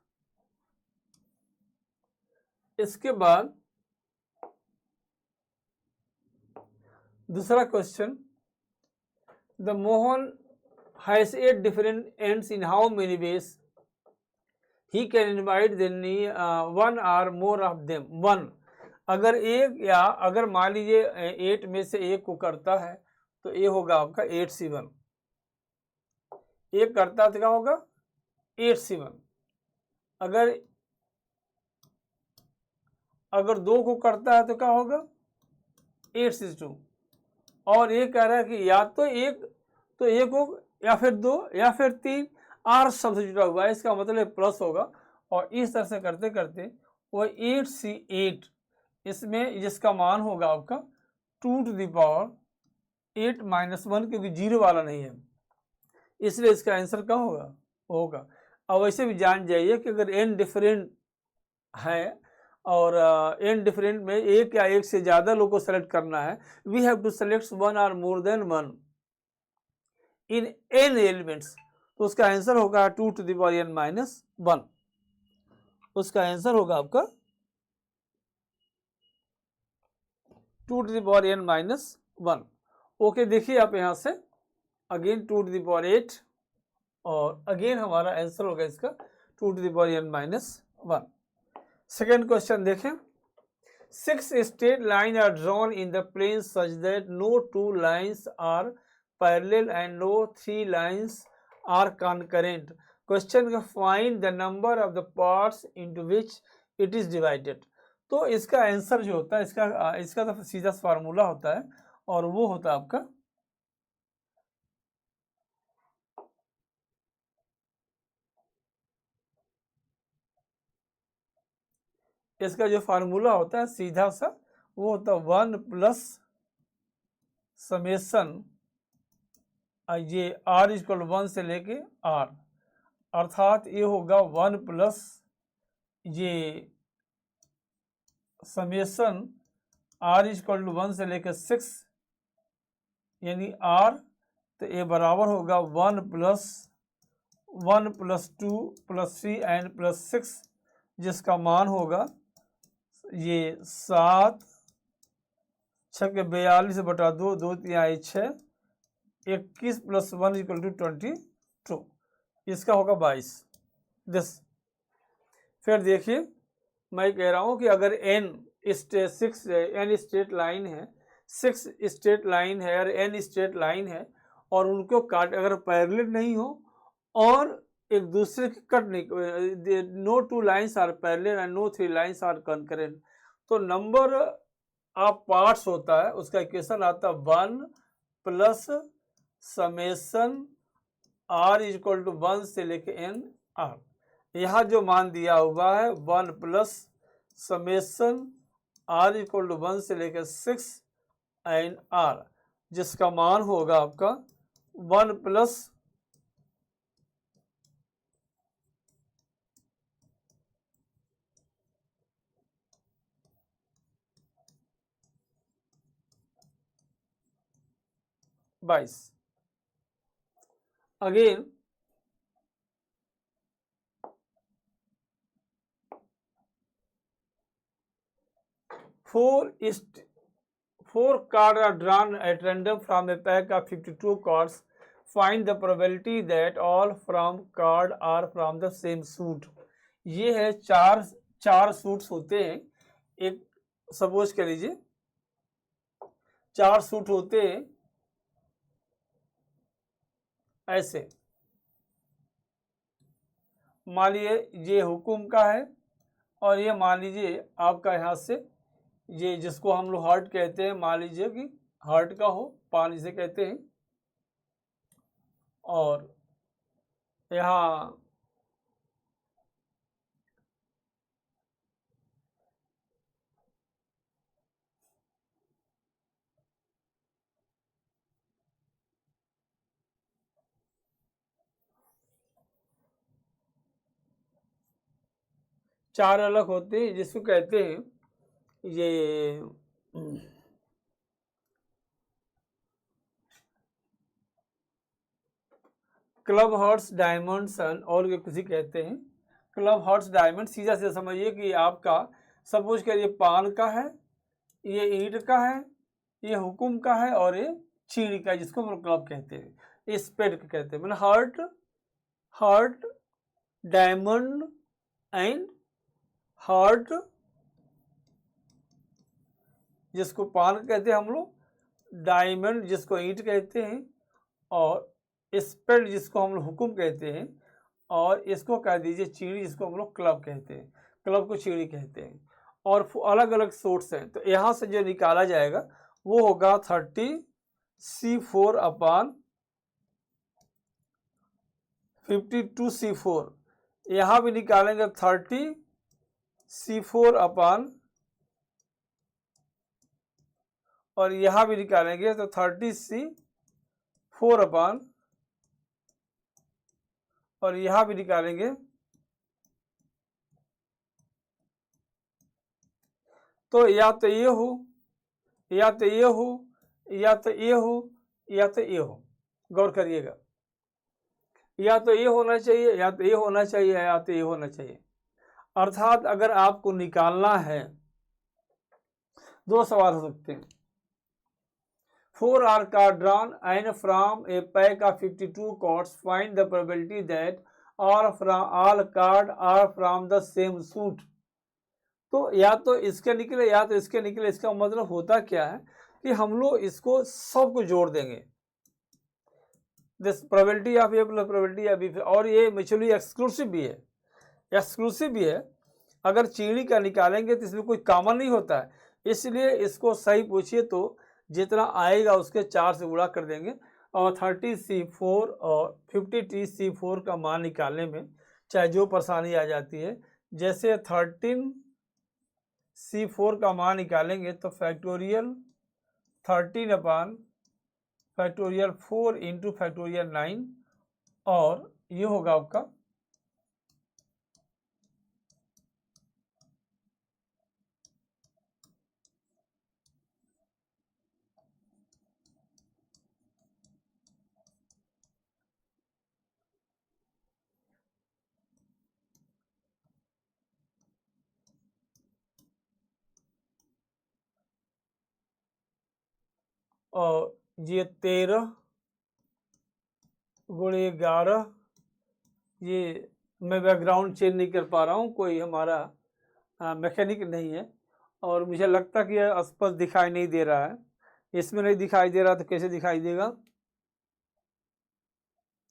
इसके बाद दूसरा question, the Mohan has 8 different ends in how many ways he can invite then 1 और मोर ऑफ देम। 1 अगर एक, या अगर मान लीजिए 8 में से एक को करता है तो ये होगा आपका 8C1, एक करता है तो क्या होगा 8C1, अगर 2 को करता है तो क्या होगा 8C2, और ये कह रहा है कि या तो एक हो, या फिर 2, या फिर 3, आर शब्द जुड़ा हुआ है, इसका मतलब प्लस होगा। और इस तरह से करते करते वो 8C8, इसमें जिसका मान होगा आपका 2 टू द पावर 8 माइनस 1, क्योंकि 0 वाला नहीं है, इसलिए इसका आंसर क्या होगा। अब वैसे भी जान जाइए कि अगर n डिफरेंट है और n डिफरेंट में एक या एक से ज़्यादा लोग को सेलेक्ट करना है, वी हैव टू सेलेक्ट 1 और more than 1 in n elements, तो उसका आंसर होगा 2 to the power n minus 1, उसका आंसर होगा आपका 2 to the power n minus 1। Okay, देखिए आप यहाँ से अगेन 2 to the power 8 और अगेन हमारा आंसर होगा इसका 2 to the power n minus 1। Second question देखें, 6 straight lines are drawn in the plane such that no 2 lines are parallel and no 3 lines are concurrent. Question का find the number of the parts into which it is divided। तो इसका answer जो होता है इसका तो सीधा formula होता है और वो होता है आपका इसका जो फार्मूला होता है सीधा सा वो होता है 1 प्लस समेशन ये r इक्वल 1 से लेके r, अर्थात ये होगा 1 प्लस ये समेशन r इक्वल टू 1 से लेके 6 यानी r, तो ये बराबर होगा 1 प्लस 2 प्लस 3 एंड प्लस 6, जिसका मान होगा ये 7 6 के 42 बटा 2 2 3 6 21 प्लस 1 इक्वल टू 22, इसका होगा 22। फिर देखिए मैं कह रहा हूं कि अगर n स्ट्रेट लाइन है, 6 स्ट्रेट लाइन है और n स्ट्रेट लाइन है और उनको काट अगर पैरेलल नहीं हो और एक दूसरे की कट नहीं, no 2 lines are parallel and no 3 lines are concurrent, तो नंबर ऑफ पार्ट्स होता है उसका इक्वेशन आता है 1 plus summation r equal to 1 से लेके n r। यहाँ जो मान दिया हुआ है 1 plus summation r equal to 1 से लेके 6 एंड r, जिसका मान होगा आपका 1 प्लस बाईस। Again four cards are drawn at random from a pack of 52 cards. Find the probability that all from card are from the same suit। ये है चार सूट्स होते हैं, एक सपोज कर लीजिए 4 सूट होते हैं ऐसे, मान लीजिए ये हुकुम का है और ये मान लीजिए आपका यहाँ से ये जिसको हम लोग हार्ट कहते हैं, मान लीजिए कि हार्ट का हो, पान इसे कहते हैं, और यहाँ चार अलग होते हैं जिसको कहते हैं ये क्लब हार्ट्स डायमंड सन और किसी कहते हैं क्लब हार्ट्स डायमंड। सीधा सीधा समझिए कि आपका सपोज करिए पान का है, ये ईंट का है, ये हुकुम का है और ये चीड़ का है, जिसको हम क्लब कहते हैं, ये स्पेड कहते हैं, मतलब हार्ट डायमंड एंड हार्ट, जिसको पान कहते हैं हम लोग, डायमंड जिसको ईंट कहते हैं, और स्पेड जिसको हम लोग हुकुम कहते हैं, और इसको कह दीजिए चीड़ी जिसको हम लोग क्लब कहते हैं, क्लब को चीड़ी कहते हैं, और अलग अलग सोर्स हैं। तो यहाँ से जो निकाला जाएगा वो होगा 30C4 अपान 52C4। यहाँ भी निकालेंगे 30C4 अपान, और यहाँ भी निकालेंगे तो 30C4 अपान, और यहाँ भी निकालेंगे तो या तो ये हो या तो ये हो या तो ये हो या तो ये हो, गौर करिएगा, या तो ये होना चाहिए या तो ये होना चाहिए या तो ये होना चाहिए। अर्थात अगर आपको निकालना है, दो सवाल हो सकते हैं, 4 are card drawn and from a pack of 52 cards find the probability that all card are from the same suit। तो या तो इसके निकले या तो इसके निकले। इसका मतलब होता क्या है कि हम लोग इसको सबको जोड़ देंगे, this probability of A plus probability of B. और ये म्यूचुअली एक्सक्लूसिव भी है, एक्सक्लूसिव भी है। अगर चीनी का निकालेंगे तो इसमें कोई कॉमन नहीं होता है, इसलिए इसको सही पूछिए तो जितना आएगा उसके 4 से गुणा कर देंगे। और 30C4 और 50TC4 का मान निकालने में चाहे जो परेशानी आ जाती है, जैसे 13C4 का मान निकालेंगे तो फैक्टोरियल 13 अपान फैक्टोरियल 4 इंटू फैक्टोरियल 9, और ये होगा आपका और ये 13 गुणे 11। ये मैं बैकग्राउंड चेंज नहीं कर पा रहा हूँ, कोई हमारा मैकेनिक नहीं है और मुझे लगता कि यह स्पष्ट दिखाई नहीं दे रहा है। इसमें नहीं दिखाई दे रहा तो कैसे दिखाई देगा?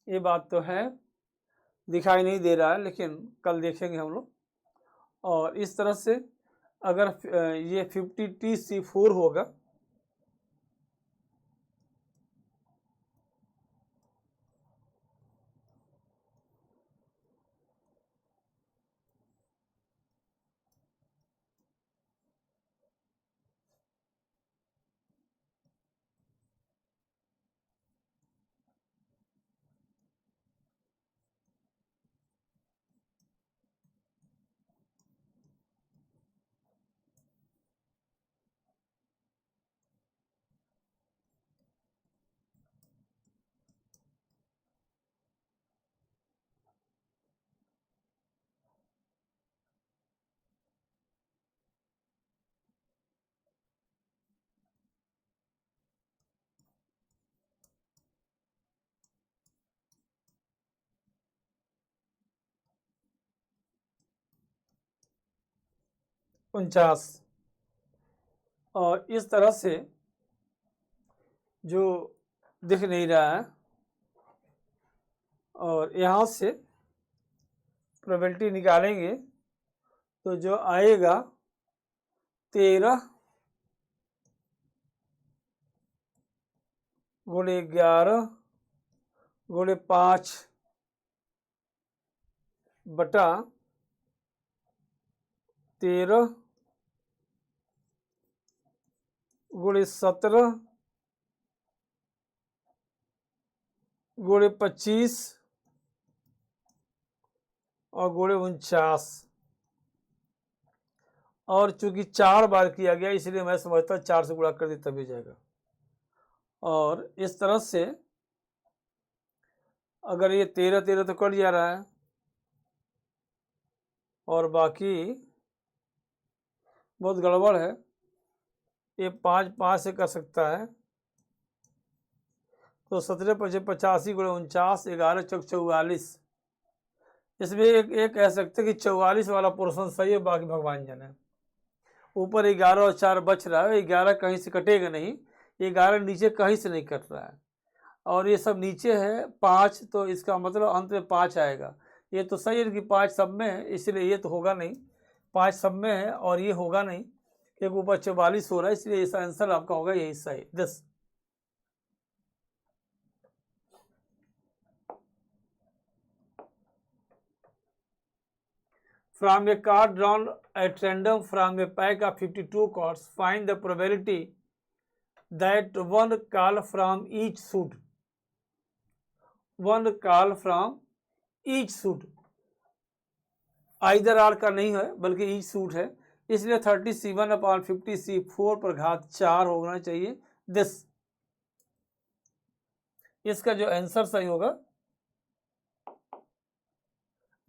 ये बात तो है, दिखाई नहीं दे रहा है, लेकिन कल देखेंगे हम लोग। और इस तरह से अगर ये 50TC4 होगा $49, और इस तरह से जो दिख नहीं रहा है, और यहाँ से प्रोबेबिलिटी निकालेंगे तो जो आएगा 13 गुणे 11 गुणे 5 बटा 13 गुणे 17 गुणे 25 और गुणे 49। और चूंकि 4 बार किया गया इसलिए मैं समझता 4 से गुणा कर दी तभी जाएगा। और इस तरह से अगर ये 13 तो कट जा रहा है और बाकी बहुत गड़बड़ है। ये 5 से कर सकता है तो 17 × 5 = 85 गुणे 49, 11 × 44। इसमें एक कह सकते कि 44 वाला पोर्शन सही है, बाकी भगवान जाने। ऊपर 11 और 4 बच रहा है, 11 कहीं से कटेगा नहीं, 11 नीचे कहीं से नहीं कट रहा है, और ये सब नीचे है 5, तो इसका मतलब अंत में 5 आएगा। ये तो सही है कि 5 सब में है, इसलिए ये तो होगा नहीं, 5 सब में है और ये होगा नहीं क्योंकि ऊपर 44 हो रहा है, इसलिए इसका आंसर आपका होगा यही सही 10। From a card drawn at random from a pack of 52 cards, find the probability that one call from each suit, one call from each suit, either R का नहीं है बल्कि ईच सूट है, इसलिए 37/50C4 पर घात 4 होना चाहिए दिस। इसका जो आंसर सही होगा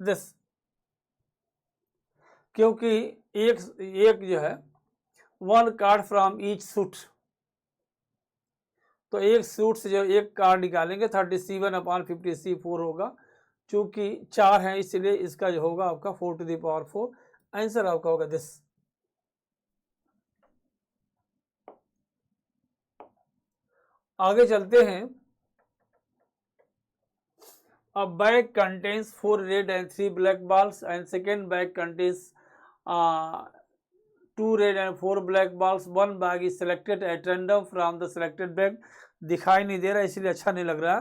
दिस, क्योंकि एक जो है one card from each suit, तो एक सूट से जो एक कार्ड निकालेंगे 37/50 C4 होगा, चूंकि 4 है इसलिए इसका जो होगा आपका 4⁴। आंसर आपका होगा दिस। आगे चलते हैं। A bag contains 4 red and 3 black balls, and second bag contains 2 red and 4 black balls. One bag is selected at random from the selected bag. दिखाई नहीं दे रहा इसलिए अच्छा नहीं लग रहा।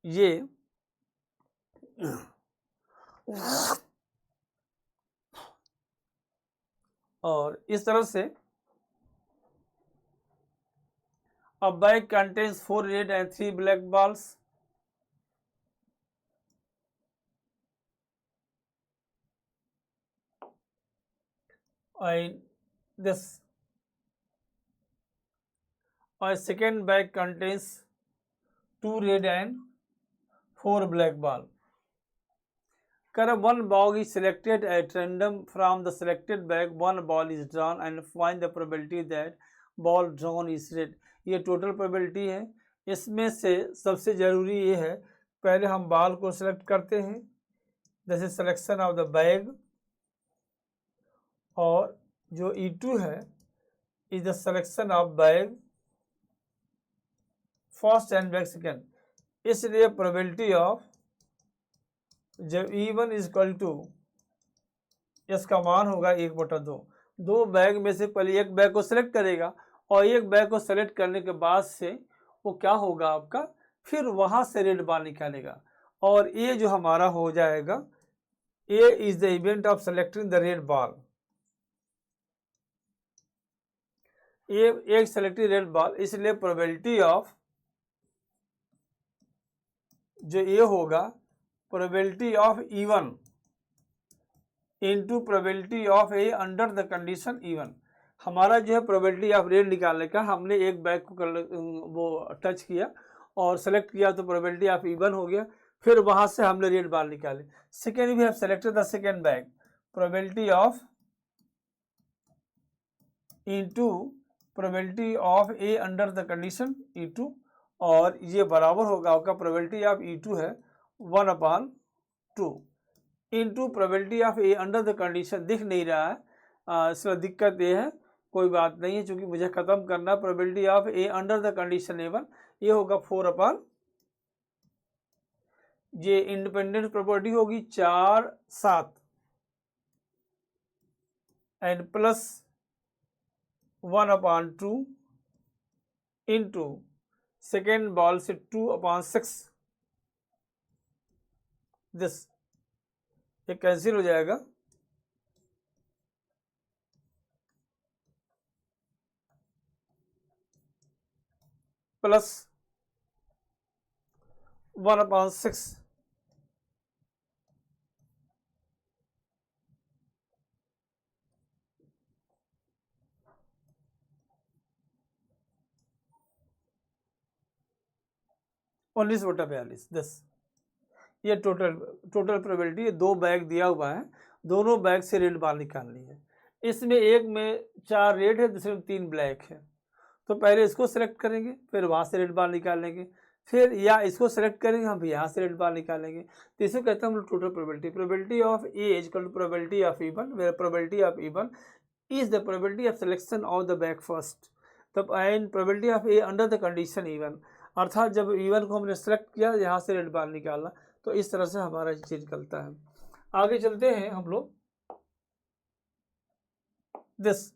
ये और इस तरह से a bag contains 4 red and 3 black balls. And this a second bag contains 2 red and 4 black ball. One ball is selected at random from the selected bag. One ball is drawn and find the probability that ball drawn is red. ये total probability है। इसमें से सबसे ज़रूरी ये है, पहले हम बॉल को सिलेक्ट करते हैं, जैसे सिलेक्शन ऑफ द बैग, और जो E2 है is the selection of bag first and bag second. इसलिए प्रोबेबिलिटी ऑफ जब E1 इज इक्वल टू इसका मान होगा 1/2। दो बैग में से पहले एक बैग को सिलेक्ट करेगा और एक बैग को सेलेक्ट करने के बाद से वो क्या होगा आपका, फिर वहां से रेड बॉल निकालेगा, और ये जो हमारा हो जाएगा, A is the event of selecting the red ball. ये एक सेलेक्टेड रेड बॉल, इसलिए प्रोबेबिलिटी ऑफ जो ये होगा probability of E1 into probability of A under the condition E1। हमारा जो है प्रोबेबिलिटी ऑफ रेड निकालने का, हमने एक बैग को वो टच किया और सेलेक्ट किया तो प्रोबेबिलिटी ऑफ E1 हो गया, फिर वहां से हमने रेड बॉल निकाले। Second we have selected the second bag, probability of into probability of A under the condition E2, और ये बराबर होगा आपका प्रोबेबिलिटी ऑफ E2 है 1/2 into probability of A under the condition. दिख नहीं रहा है, इसमें दिक्कत ये है, कोई बात नहीं है, क्योंकि मुझे खत्म करना probability of A under the condition A1, ये होगा 4/, ये इंडिपेंडेंट प्रॉपर्टी होगी 4 7 and plus 1/2 into second ball से 2/6। दिस ये कैंसिल हो जाएगा, प्लस 1/6 19/42। दस ये टोटल प्रोबेबिलिटी। दो बैग दिया हुआ है, दोनों बैग से रेड बॉल निकालनी है। इसमें एक में 4 रेड है, दूसरे में 3 ब्लैक है, तो पहले इसको सेलेक्ट करेंगे, फिर वहाँ से रेड बॉल निकालेंगे, फिर या इसको सेलेक्ट करेंगे हम, यहाँ से रेड बॉल निकालेंगे। तो इसे कहते हैं हम लोग total probability. Probability of A is equal to probability of E1, where probability of E1 is the probability of selection of the bag first, तब and probability of A under the condition E1, अर्थात जब E1 को हमने select किया, यहाँ से red ball निकाला, तो इस तरह से हमारा चीज निकलता है। आगे चलते हैं हम लोग। This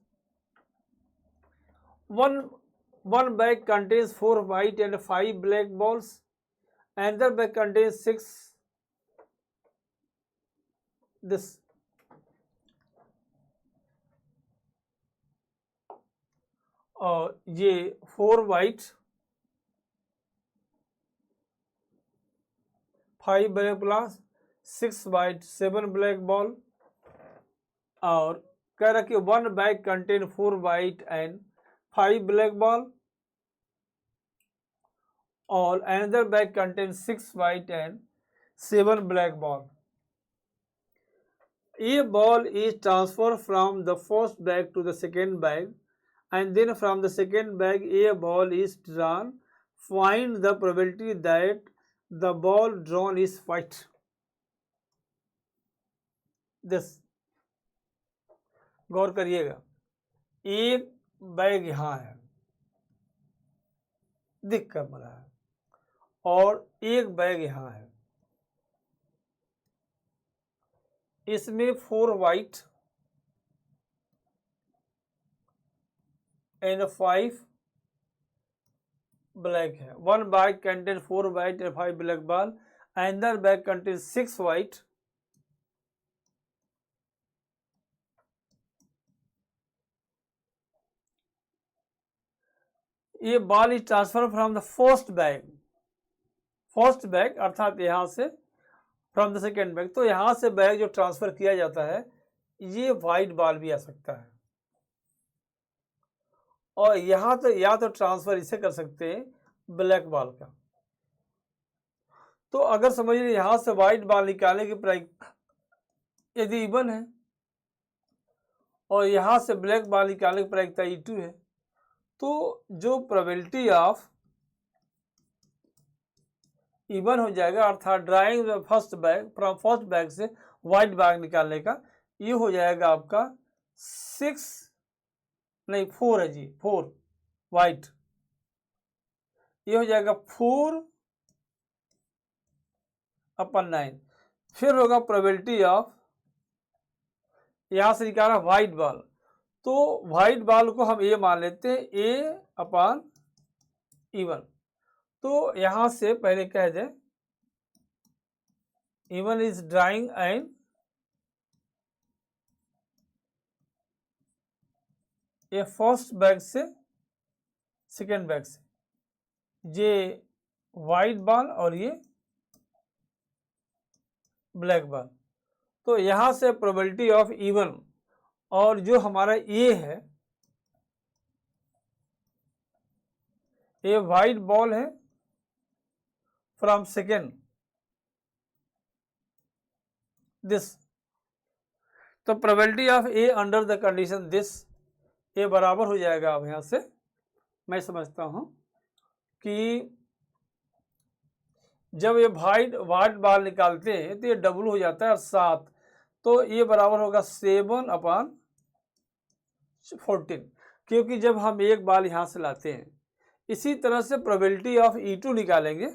one bag contains 4 white and 5 black balls, another bag contains 6 this और ये 4 white 5 black balls 6 white 7 black ball, और कह रहा कि 1 bag contain 4 white and 5 black ball, और another bag contains 6 white and 7 black ball। A ball is transferred from the first bag to the second bag, and then from the second bag a ball is drawn. Find the probability that the ball drawn is white. This गौर करिएगा, एक bag यहाँ है, दिख कर रहा है, और एक बैग यहाँ है, इसमें 4 white and 5 black है. One bag contains 4 white and 5 black ball. Another bag contains 6 white. ये ball is transfer from the first bag अर्थात यहाँ से फ्रॉम द सेकेंड बैग, तो यहाँ से बैग जो ट्रांसफर किया जाता है ये वाइट बॉल भी आ सकता है, और यहाँ तो या तो ट्रांसफर इसे कर सकते हैं ब्लैक बॉल का. तो अगर समझिए यहाँ से वाइट बॉल निकालने की प्राइस यदि इवन है और यहाँ से ब्लैक बॉल निकालने की प्राइस E2 है, तो जो प्रोबेबिलिटी ऑफ इवन हो जाएगा अर्थात ड्राइंग फर्स्ट बैग से वाइट बैग निकालने का, ये हो जाएगा आपका 4 है जी, 4 वाइट, ये हो जाएगा 4/9. फिर होगा प्रोबेबिलिटी ऑफ यहां से निकाला वाइट बॉल, तो वाइट बॉल को हम ए मान लेते हैं A/इवन. तो यहां से पहले कह दें इवन इज ड्राइंग एंड ये फर्स्ट बैग से सेकेंड बैग से, ये वाइट बॉल और ये ब्लैक बॉल. तो यहां से प्रोबेबिलिटी ऑफ इवन और जो हमारा ए है, ये वाइट बॉल है फ्रॉम सेकेंड दिस, तो probability of A under the condition this, ये बराबर हो जाएगा. अब यहां से मैं समझता हूं कि जब ये वाइट बॉल निकालते हैं तो ये डबल हो जाता है 7, तो ये बराबर होगा 7/14, क्योंकि जब हम एक बॉल यहां से लाते हैं. इसी तरह से प्रोबेबिलिटी ऑफ E2 निकालेंगे,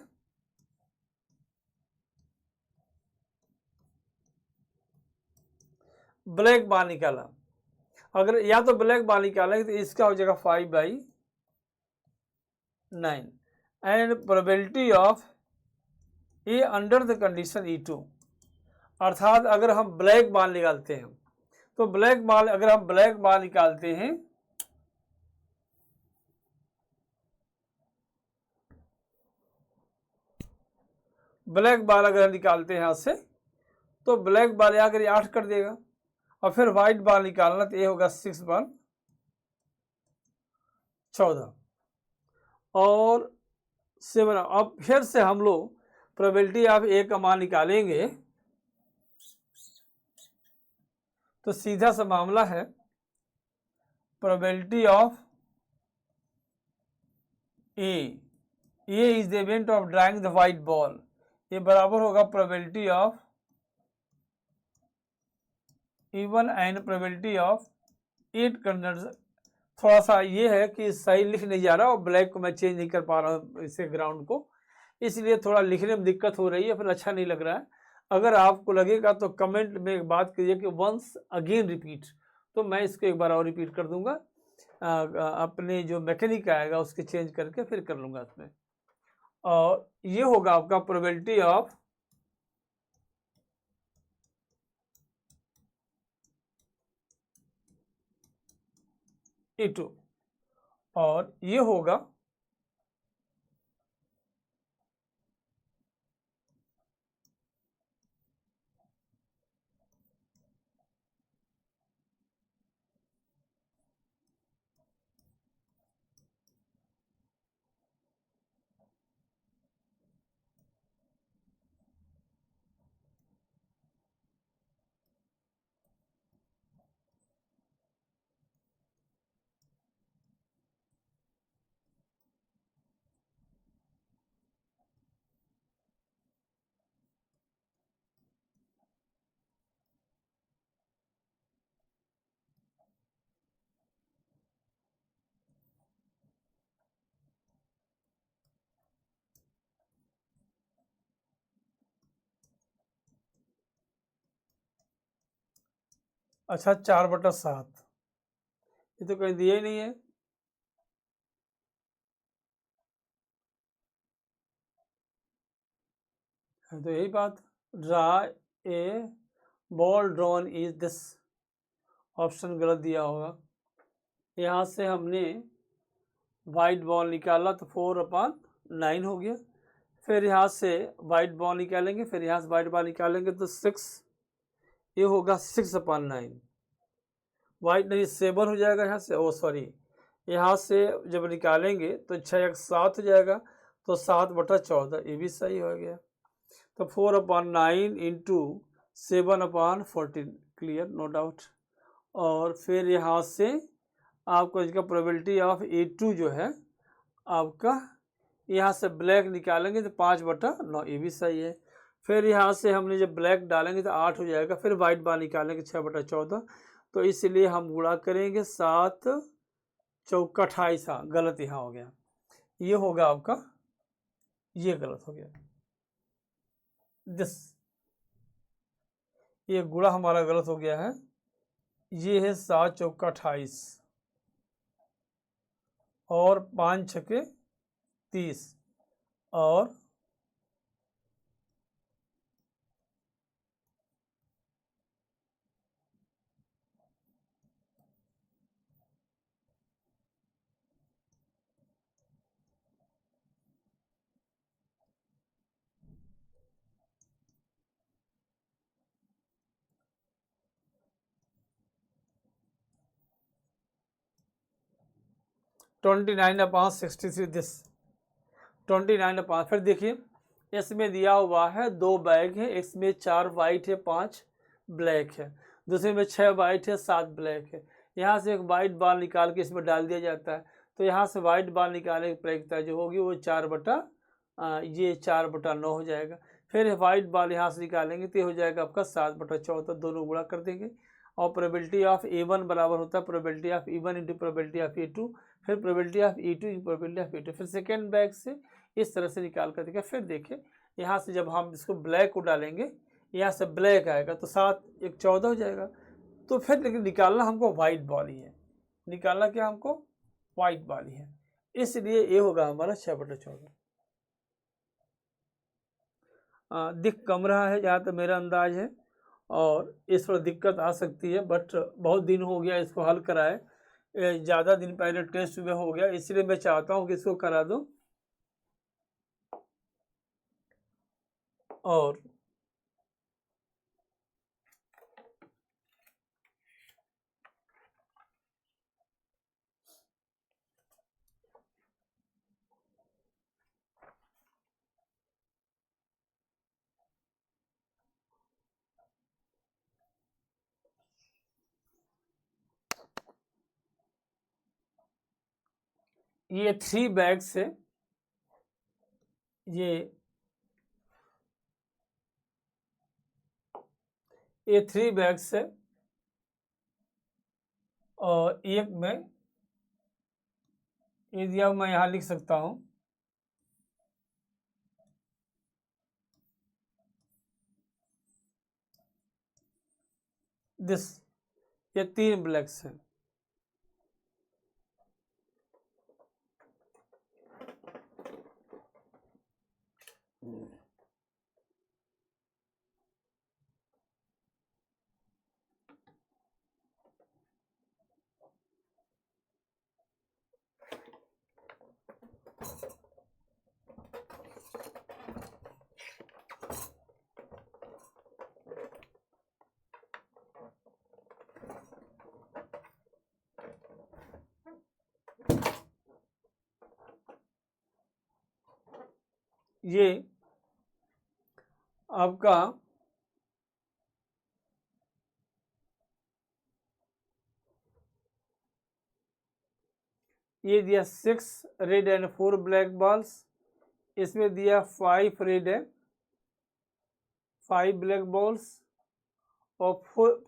ब्लैक बॉल निकाला, अगर या तो ब्लैक बॉल निकालेंगे तो इसका हो जाएगा 5/9 and probability of A under the condition E2, अर्थात अगर हम ब्लैक बॉल निकालते हैं तो अगर हम ब्लैक बॉल निकालते हैं यहां से, तो ब्लैक बॉल आकर 8 कर देगा, और फिर व्हाइट बॉल निकालना तो ये होगा 6/14 और 7. अब फिर से हम लोग प्रोबेबिलिटी ऑफ ए का मान निकालेंगे, तो सीधा सा मामला है probability of A is the event of drawing the white ball, ये बराबर होगा probability of even and probability of 8 conversion. थोड़ा सा ये है कि सही लिख नहीं जा रहा और ब्लैक को मैं चेंज नहीं कर पा रहा हूँ इसे ग्राउंड को, इसलिए थोड़ा लिखने में दिक्कत हो रही है, फिर अच्छा नहीं लग रहा है. अगर आपको लगेगा तो कमेंट में एक बात कीजिए कि वंस अगेन रिपीट, तो मैं इसको एक बार और रिपीट कर दूंगा, अपने जो मैकेनिक आएगा उसके चेंज करके फिर कर लूँगा इसमें. और ये होगा आपका प्रोबेबिलिटी ऑफ E2 और ये होगा अच्छा 4/7, ये तो कहीं दिया ही नहीं है। तो यही बात, draw a ball drawn is this, option गलत दिया होगा। यहाँ से हमने वाइट बॉल निकाला तो 4/9 हो गया। फिर यहाँ से वाइट बॉल निकालेंगे, फिर यहाँ से वाइट बॉल निकालेंगे तो 6, ये होगा 6/9। वाइट नहीं 7 हो जाएगा यहाँ से, ओ सॉरी, यहाँ से जब निकालेंगे तो 6 1 7 हो जाएगा, तो 7/14, ये भी सही हो गया। तो 4/9 इंटू 7/14, क्लियर, नो डाउट। और फिर यहाँ से आपको इसका प्रोबेबिलिटी ऑफ A2 जो है आपका, यहाँ से ब्लैक निकालेंगे तो 5/9, ये भी सही है। फिर यहाँ से हमने जब ब्लैक डालेंगे तो 8 हो जाएगा, फिर वाइट बार निकालेंगे 6/14, तो इसलिए हम गुणा करेंगे 7 चौका 28, गलत यहाँ हो गया, ये होगा आपका, ये गलत हो गया, दिस, ये गुणा हमारा गलत हो गया है। ये है 7 चौका 28 और 5 छके 30 और 29/63, दिस 29। फिर देखिए इसमें दिया हुआ है 2 बैग है, इसमें 4 वाइट है 5 ब्लैक है, दूसरे में 6 वाइट है 7 ब्लैक है। यहाँ से एक वाइट बाल निकाल के इसमें डाल दिया जाता है, तो यहाँ से वाइट बाल निकालने की प्रायिकता जो होगी वो 4/9 हो जाएगा। फिर वाइट बाल यहाँ से निकालेंगे तो ये हो जाएगा आपका 7/14, दोनों गुणा कर देंगे। और प्रोबेबिलिटी ऑफ A1 बराबर होता है probability of E1 into probability of E2, फिर probability of E2 into probability of E2, फिर सेकेंड बैग से इस तरह से निकाल कर देगा। फिर देखिए यहाँ से जब हम इसको ब्लैक को डालेंगे, यहाँ से ब्लैक आएगा तो 7 1 14 हो जाएगा। तो फिर लेकिन निकालना हमको वाइट बॉल ही है, निकालना क्या हमको वाइट बॉल ही है, इसलिए ये होगा हमारा 6/14। दिख कम रहा है जहाँ तक मेरा अंदाज है, और इस पर दिक्कत आ सकती है, बट बहुत दिन हो गया इसको हल कराए, ज़्यादा दिन पहले टेस्ट में हो गया, इसलिए मैं चाहता हूँ कि इसको करा दूँ। और ये 3 बैग्स है, ये 3 बैग्स है, और एक में ये दिया मैं यहाँ लिख सकता हूँ, दिस, ये 3 ब्लैक्स हैं। ये आपका ये दिया 6 रेड एंड 4 ब्लैक बॉल्स, इसमें दिया 5 रेड है 5 ब्लैक बॉल्स, और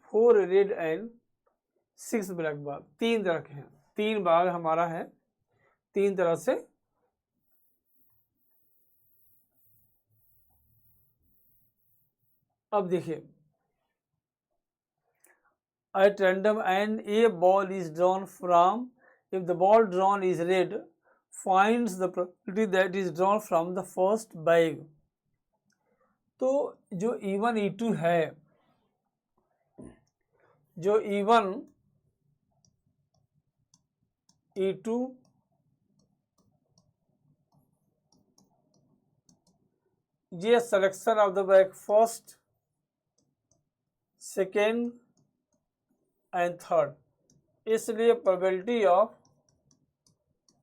4 रेड एंड 6 ब्लैक बॉल, 3 तरह के हैं, 3 भाग हमारा है, 3 तरह से। अब देखिए at random and a ball is drawn from, if the ball drawn is red, finds the probability that is drawn from the first bag. तो जो E1 E2 है, जो E1 E2 ये selection of the bag first, second and third, इसलिए probability of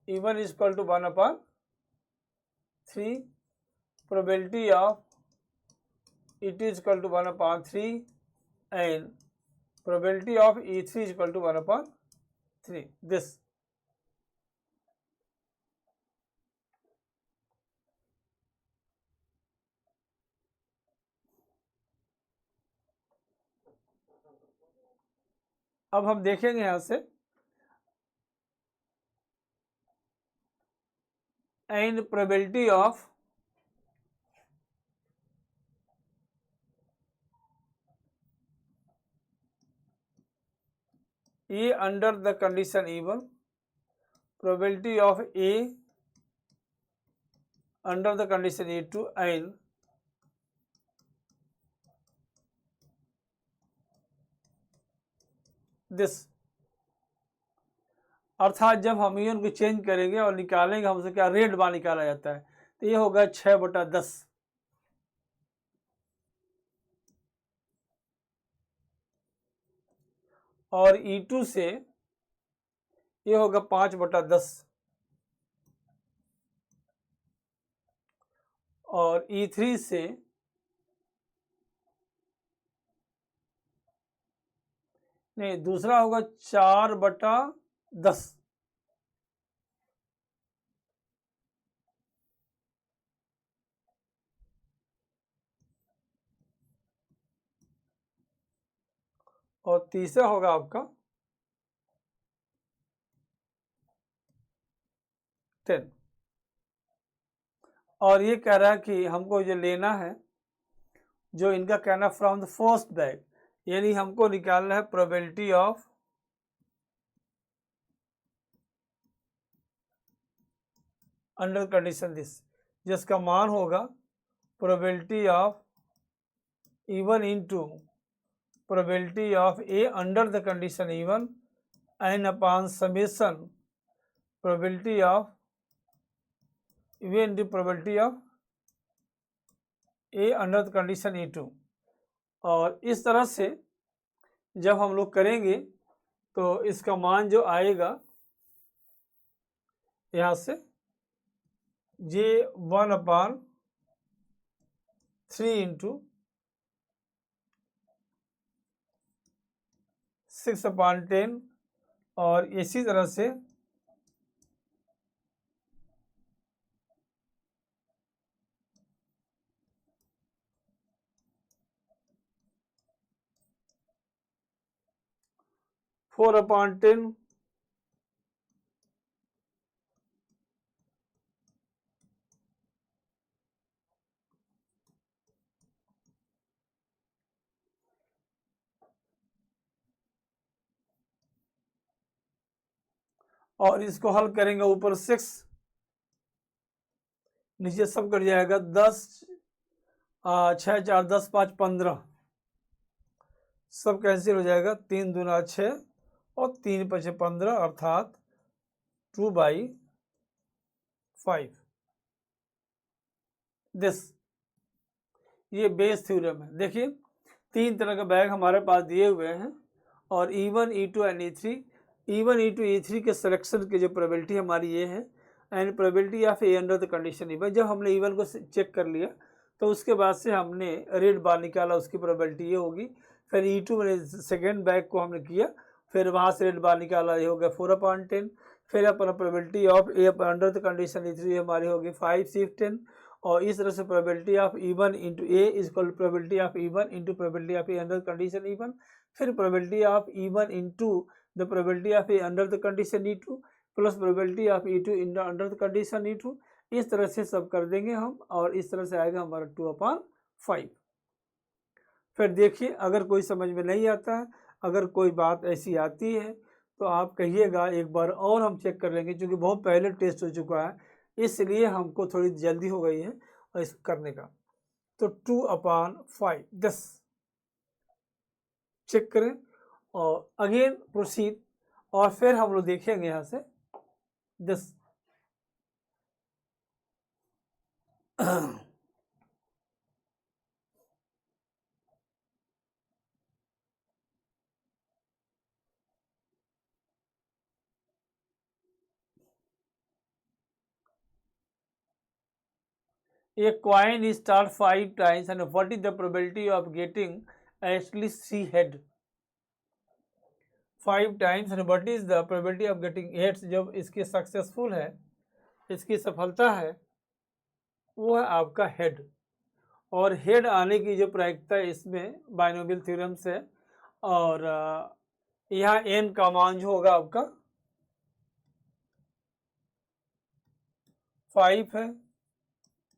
E1 is equal to 1/3, probability of E2 is equal to 1/3 and probability of E3 is equal to 1/3. This अब हम देखेंगे यहां से and probability of A under the condition E1, probability of A under the condition E2 and this, अर्थात जब हम E1 को change करेंगे और निकालेंगे हमसे क्या रेड बार निकाला जाता है, तो ये होगा 6/10 और E2 से ये होगा 5/10 और E3 से नहीं, दूसरा होगा 4/10 और तीसरा होगा आपका 10. और ये कह रहा है कि हमको जो लेना है, जो इनका कहना फ्रॉम द फर्स्ट बैग, यानी हमको निकालना है probability of under condition this, जिसका मान होगा probability of E1 into probability of A under the condition E1 and upon summation probability of E into probability of A under the condition E2. और इस तरह से जब हम लोग करेंगे तो इसका मान जो आएगा यहाँ से J1/3 इंटू 6/10 और इसी तरह से फोर अपॉन 10 और इसको हल करेंगे ऊपर 6, नीचे सब कट जाएगा 10, 6 4 10 5 15, सब कैंसिल हो जाएगा, 3 दूना 6 और 3 5 15 अर्थात 2/5. दिस ये बेस थ्योरम है. देखिए 3 तरह का बैग हमारे पास दिए हुए हैं और E1 E2 and E3, E1 E2 E3 के सिलेक्शन की जो प्रोबेबिलिटी हमारी ये है and probability of A under the condition E1. जब हमने E1 को चेक कर लिया तो उसके बाद से हमने रेड बार निकाला, उसकी प्रोबेबिलिटी ये होगी. फिर E2 में सेकेंड बैग को हमने किया, फिर वहाँ से रेड बार निकाला, ये हो गया 4/10. फिर अपना probability of A under the condition E3 हमारी होगी 5 6 10 और इस तरह से probability of E1 into A is equal to probability of E1 into probability of A under condition E1, फिर probability of E1 into the probability of A under the condition E2 plus probability of E2 under the condition E2. इस तरह से सब कर देंगे हम और इस तरह से आएगा हमारा 2/5. फिर देखिए अगर कोई समझ में नहीं आता है, अगर कोई बात ऐसी आती है तो आप कहिएगा, एक बार और हम चेक कर लेंगे, क्योंकि बहुत पहले टेस्ट हो चुका है इसलिए हमको थोड़ी जल्दी हो गई है और इसको करने का। तो 2/5 10 चेक करें और अगेन प्रोसीड, और फिर हम लोग देखेंगे यहाँ से 10 A coin is started 5 times, and what is the probability of getting at least 3 head? 5 times, and what is the probability of getting heads? जब इसकी सक्सेसफुल है, इसकी सफलता है, वो है आपका हेड। और हेड आने की जो प्रायिकता है इसमें बाइनोमियल थ्योरम से, और यहाँ एन का मान जो होगा आपका 5 है।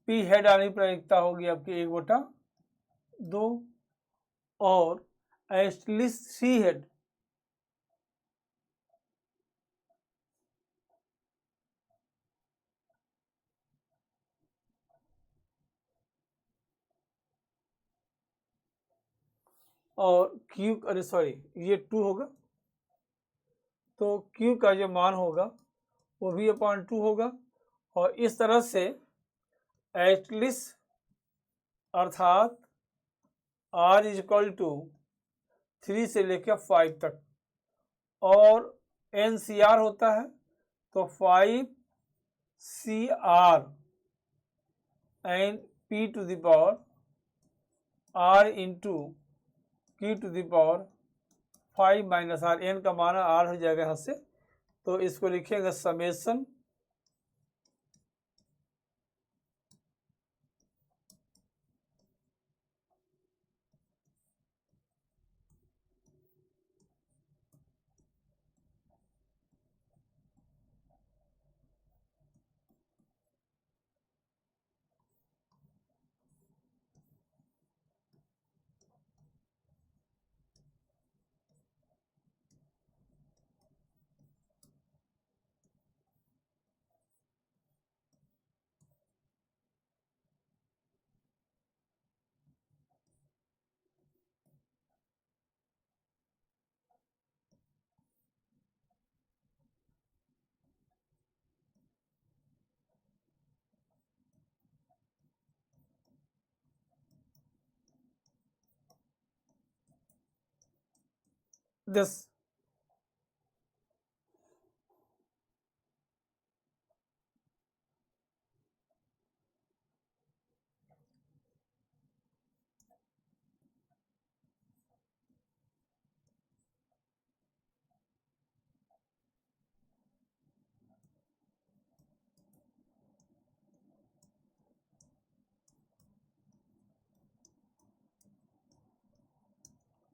पी हेड आने की प्रायिकता होगी आपकी 1/2, और एटलीस्ट 3 हेड और क्यू, अरे सॉरी, ये 2 होगा, तो क्यू का जो मान होगा वो भी V/2 होगा। और इस तरह से एटलीस्ट अर्थात R = 3 से लेकर 5 तक, और NCR होता है तो 5CR and P⁻R into Q⁻5 -R, N का मान R हो जाएगा यहाँ से, तो इसको लिखेंगे समेशन दिस।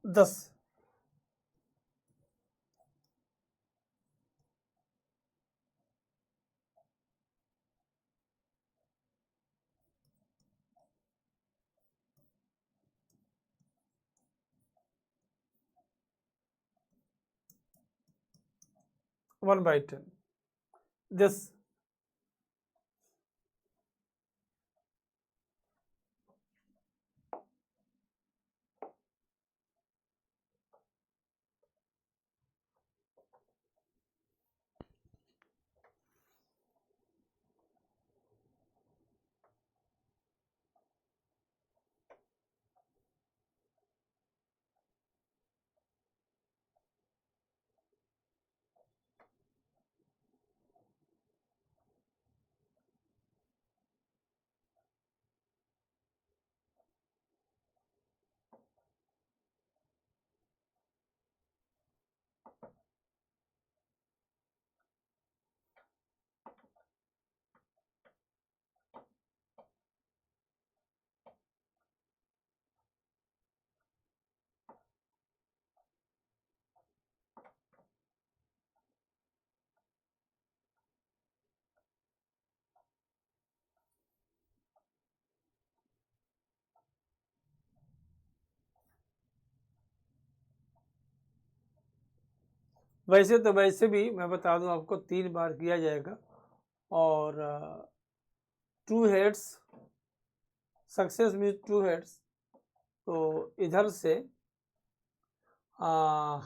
10 1/10 दिस। वैसे तो वैसे भी मैं बता दूं आपको 3 बार किया जाएगा, और 2 हेड्स, सक्सेस मीन 2 हेड्स, तो इधर से आ,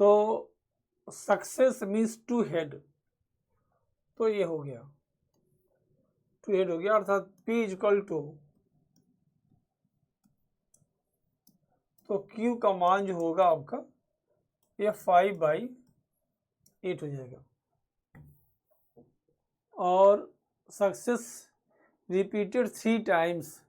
तो सक्सेस मीन्स 2 हेड, तो ये हो गया 2 हेड हो गया, अर्थात P इक्वल टू, तो Q का मान जो होगा आपका ये 5/8 हो जाएगा, और सक्सेस रिपीटेड 3 टाइम्स,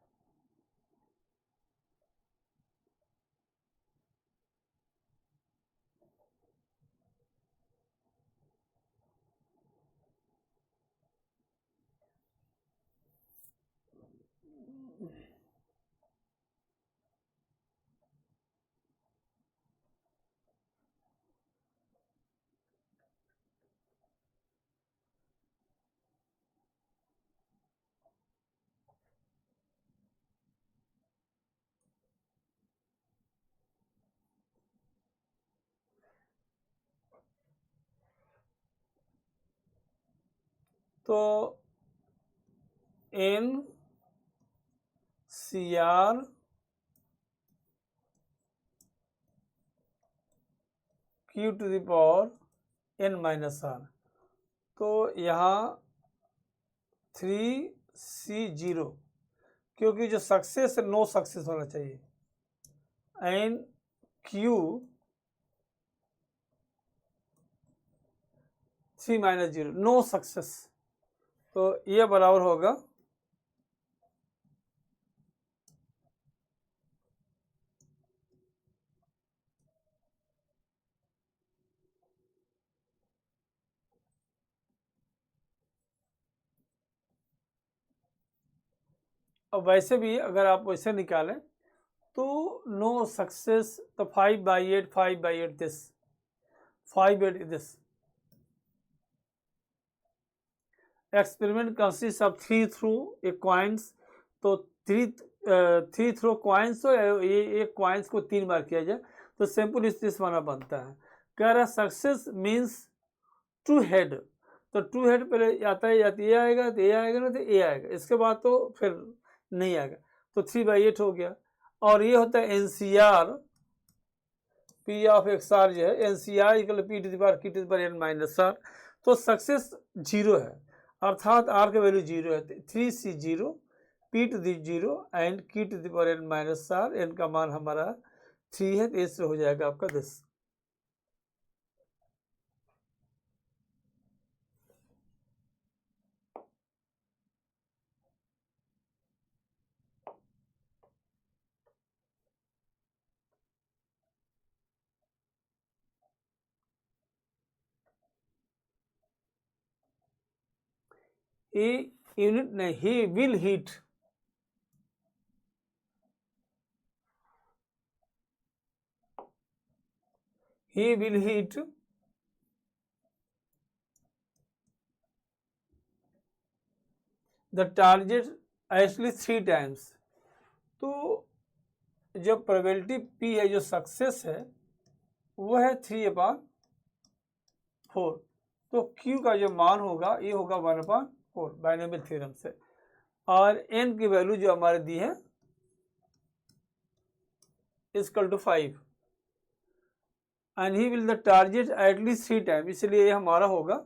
तो NCR Q to the power N-R, तो यहाँ 3C0, क्योंकि जो सक्सेस है नो सक्सेस होना चाहिए, एन क्यू 3-0 नो सक्सेस, तो ये बराबर होगा अब वैसे भी अगर आप वैसे निकालें तो नो सक्सेस, तो 5/8 5/8 this 5/8 this experiment consist of 3 through a coins, तो 3 थ्रो कॉइन्स, तो ये एक कॉइन्स को 3 बार किया जाए तो सिंपल इस वाला बनता है। कह रहा सक्सेस मीन्स 2 हेड, तो 2 हेड पहले आता है, या तो ये आएगा, तो ये आएगा, ना तो ये आएगा, इसके बाद तो फिर नहीं आएगा, तो 3/8 हो गया। और ये होता है NCR P of X R, जो है NCR equal P to the power Q to the power N-R, तो सक्सेस 0 है, अर्थात आर का वैल्यू 0 है, 3C0 P to the 0 and Q to the power N-R, n का मान हमारा 3 है, तो इससे हो जाएगा आपका 10। ए यूनिट नहीं, he will heat, he will hit the target actually 3 times, तो जो प्रोबेबिलिटी P है, जो सक्सेस है, वो है 3/4। तो Q का जो मान होगा ये होगा 1/4 बाइनोमियल थ्योरम से। और n की वैल्यू जो हमारे दी है equal to 5 and he will the target at least 3 time, इसलिए हमारा होगा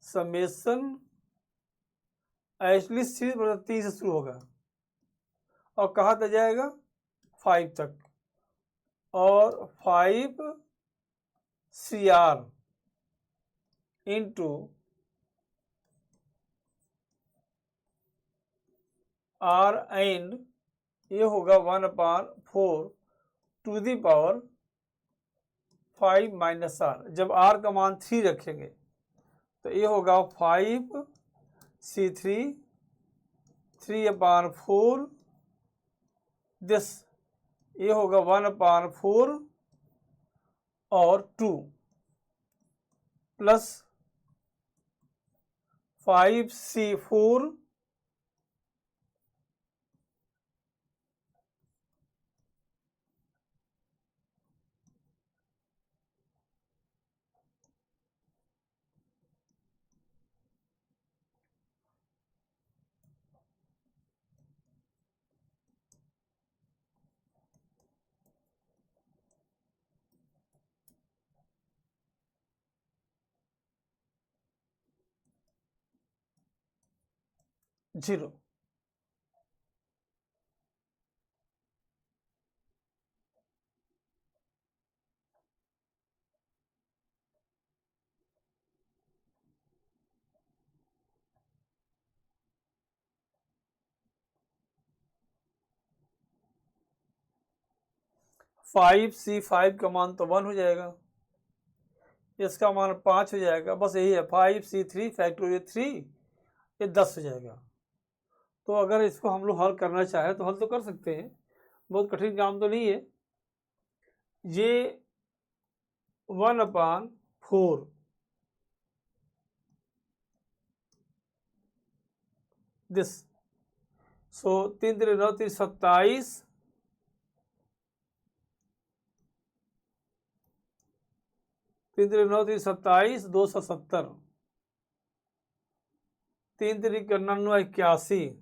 समेशन एटलीस्ट 3 से शुरू होगा और कहाँ तक जाएगा 5 तक, और 5 CR इंटू R एंड ये होगा 1/4 to the power 5 minus R। जब R का मान 3 रखेंगे तो ये होगा 5C3 3/4 दिस, ये होगा 1/4 और 2 प्लस 5C4 0। 5C5 का मान तो 1 हो जाएगा, इसका मान 5 हो जाएगा, बस यही है 5C3 फैक्टोरियल 3 ये 10 हो जाएगा। तो अगर इसको हम लोग हल करना चाहें तो हल तो कर सकते हैं, बहुत कठिन काम तो नहीं है। ये 1/4 दिस, सो 3 3 9 3 27 3 3 9 3 27 270 3 3 99 81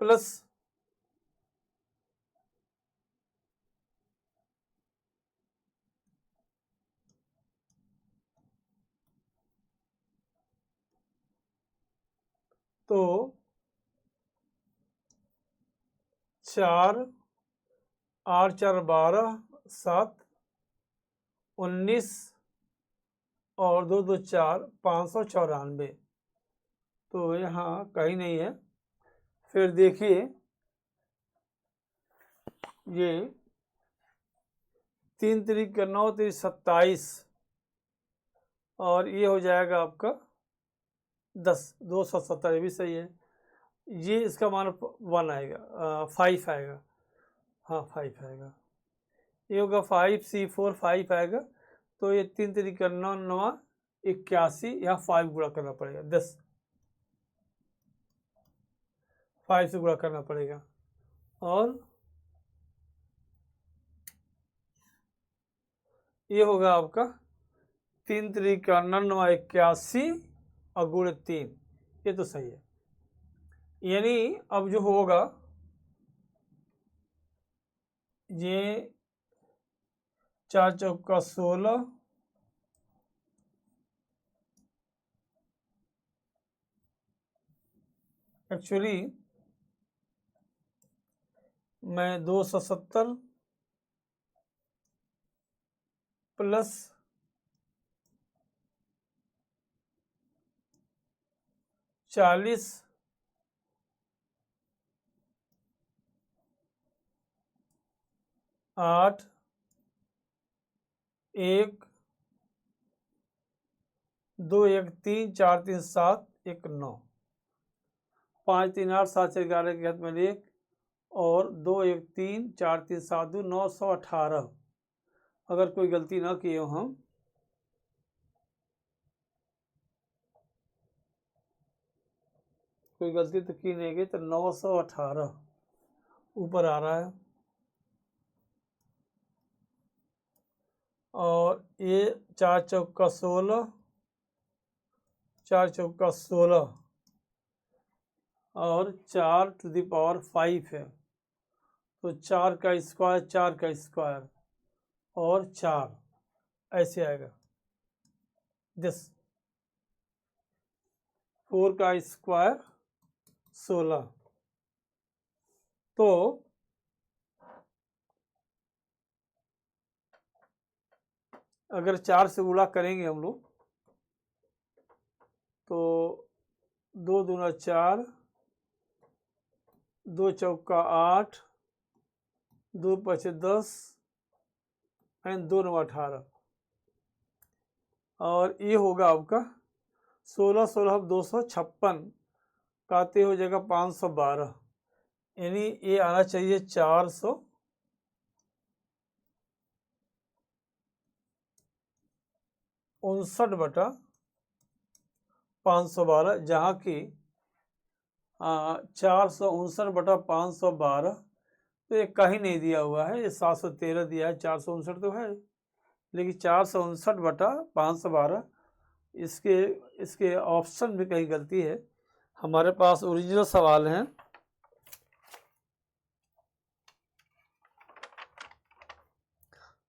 प्लस 4 8 4 12 7 19 और 2 2 4 594। तो यहाँ कहीं नहीं है। फिर देखिए ये 3 3 9 3 27 और ये हो जाएगा आपका 10 270, ये भी सही है। ये इसका मान 1 आएगा 5 आएगा, हाँ 5 आएगा, ये होगा 5C4 5 आएगा। तो ये 3 3 9 9 81, यहाँ 5 गुणा करना पड़ेगा 10, 5 से गुणा करना पड़ेगा और ये होगा आपका 3 3 9 81 और गुणे 3, ये तो सही है। यानी अब जो होगा ये 4 चौका 16 एक्चुअली मैं 270 प्लस 40 8 1 2 1 3 4 3 7 1 9 5 3 8 7 4 11 के हाथ में 1 और 2 1 3 4 3 7 2 918। अगर कोई गलती ना किए हो हम, कोई गलती तो की नहीं गई, तो 918 ऊपर आ रहा है। और ये 4 चौका 16, 4 चौका 16 और 4 टू द पावर 5 है, तो 4 का स्क्वायर 4 का स्क्वायर और 4 ऐसे आएगा। दिस 4 का स्क्वायर 16, तो अगर 4 से गुणा करेंगे हम लोग तो 2 दूना 4, 2 चौका 8, 2 पचे 10 एंड 2 नौ 18, और ये होगा आपका 16 16 256 काते हो जाएगा 512, यानी ये आना चाहिए 459/512, जहाँ की 459/512 तो ये कहीं नहीं दिया हुआ है, ये 713 दिया है, 459 तो है, लेकिन 459/512 इसके ऑप्शन में कहीं गलती है। हमारे पास ओरिजिनल सवाल है,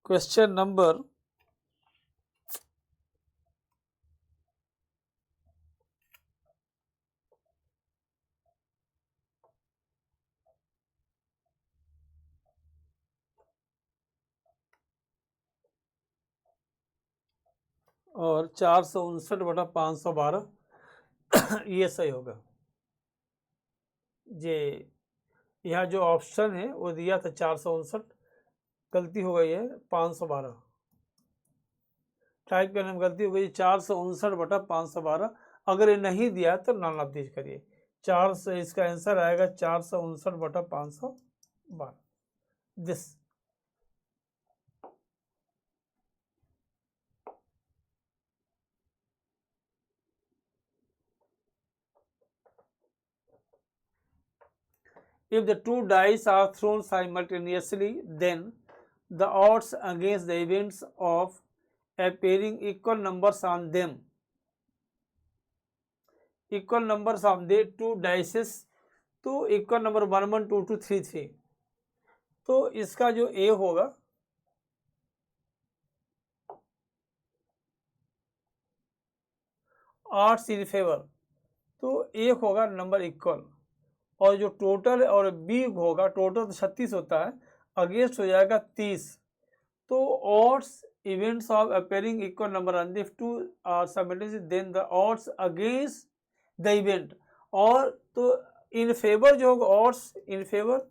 क्वेश्चन नंबर 459/512 ये सही होगा। जे यहाँ जो ऑप्शन है वो दिया था 459, गलती हो गई है 512, टाइप करने में गलती हो गई, 459/512। अगर ये नहीं दिया तो नॉन ऑफ दिस करिए, 4 से इसका आंसर आएगा 459/512 this. If the two dice are thrown simultaneously, then the odds against the events of appearing equal numbers on them, equal numbers of the two dices, तो इक्वल नंबर 1 1 2 2 3 3, तो इसका जो ए होगा odds in favour, तो ए होगा number equal, और जो total और बी होगा, टोटल तो 36 होता है, अगेंस्ट हो जाएगा 30, तो odds events of appearing equal number on the two are simultaneous, then the odds against the event, और तो इन फेवर जो होगा ऑड्स इन फेवर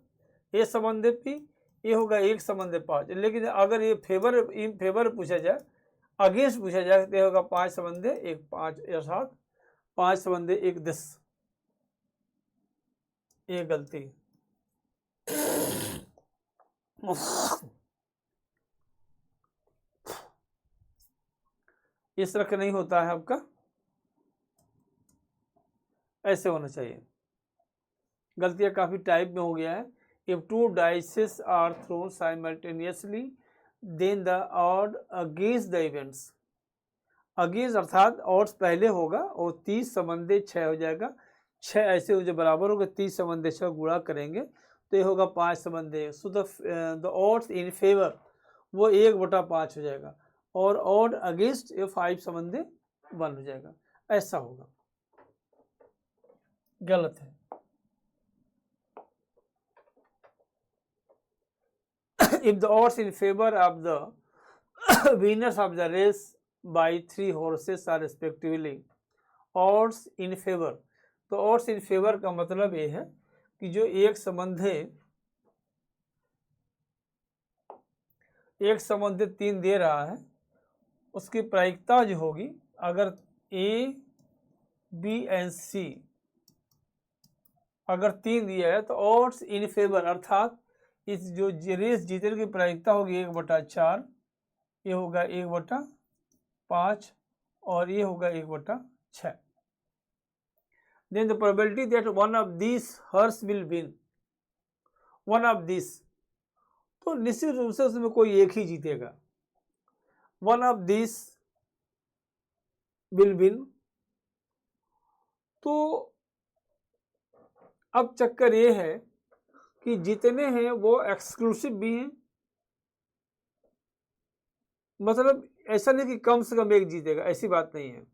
ये संबंध पी, ये होगा 1 संबंध 5, लेकिन अगर ये फेवर इन फेवर पूछा जाए, अगेंस्ट पूछा जाए तो होगा 5 संबंध 1 5, अर्थात 5 संबंध 1 10, ये गलती। इस तरह का नहीं होता है आपका, ऐसे होना चाहिए। गलतियां काफी टाइप में हो गया है। If two dices are thrown simultaneously then the odd against the events, against अर्थात ऑड्स पहले होगा और 30 संबंधे 6 हो जाएगा, 6 ऐसे हो जो बराबर होगा, 30 संबंधे 6 गुणा करेंगे तो ये होगा 5 संबंधे, so the odds in favour वो 1/5 हो जाएगा, और ऑड अगेंस्ट ये 5 संबंधे 1 हो जाएगा, ऐसा होगा, गलत है। If the odds in favor of the winners of the race by 3 horses are respectively odds in favor, तो odds in favor का मतलब ये है कि जो एक संबंध 3 दे रहा है, उसकी प्रायिकता जो होगी, अगर ए बी एंड सी अगर 3 दिया है तो ऑड्स इन फेवर अर्थात इस जो रेस जीतने की प्रायिकता होगी 1/4, ये होगा 1/5 और ये होगा 1/6, then the probability that one of these horse will win, one of these, तो निश्चित रूप से उसमें कोई एक ही जीतेगा, one of this will win. तो अब चक्कर ये है कि जितने हैं वो एक्सक्लूसिव भी हैं, मतलब ऐसा नहीं कि कम से कम एक जीतेगा, ऐसी बात नहीं है।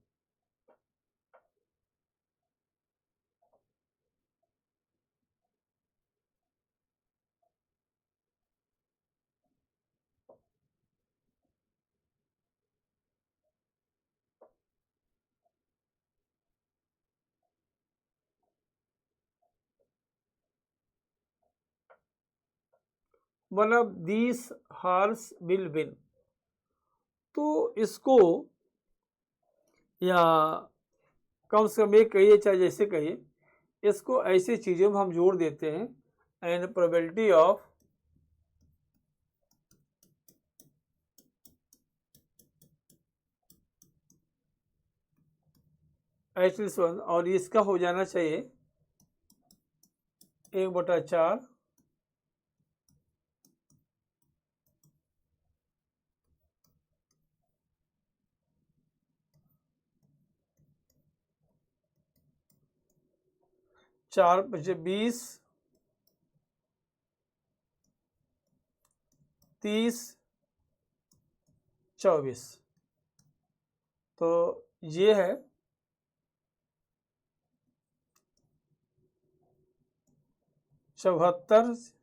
One of these horse will win. तो इसको, या कम से कम एक कहिए चाहे जैसे कहिए, इसको ऐसी चीजों में हम जोड़ देते हैं, एंड प्रोबेबिलिटी ऑफ H+1, और इसका हो जाना चाहिए 1/4 4×5 = 20, 30, 24। तो ये है 74।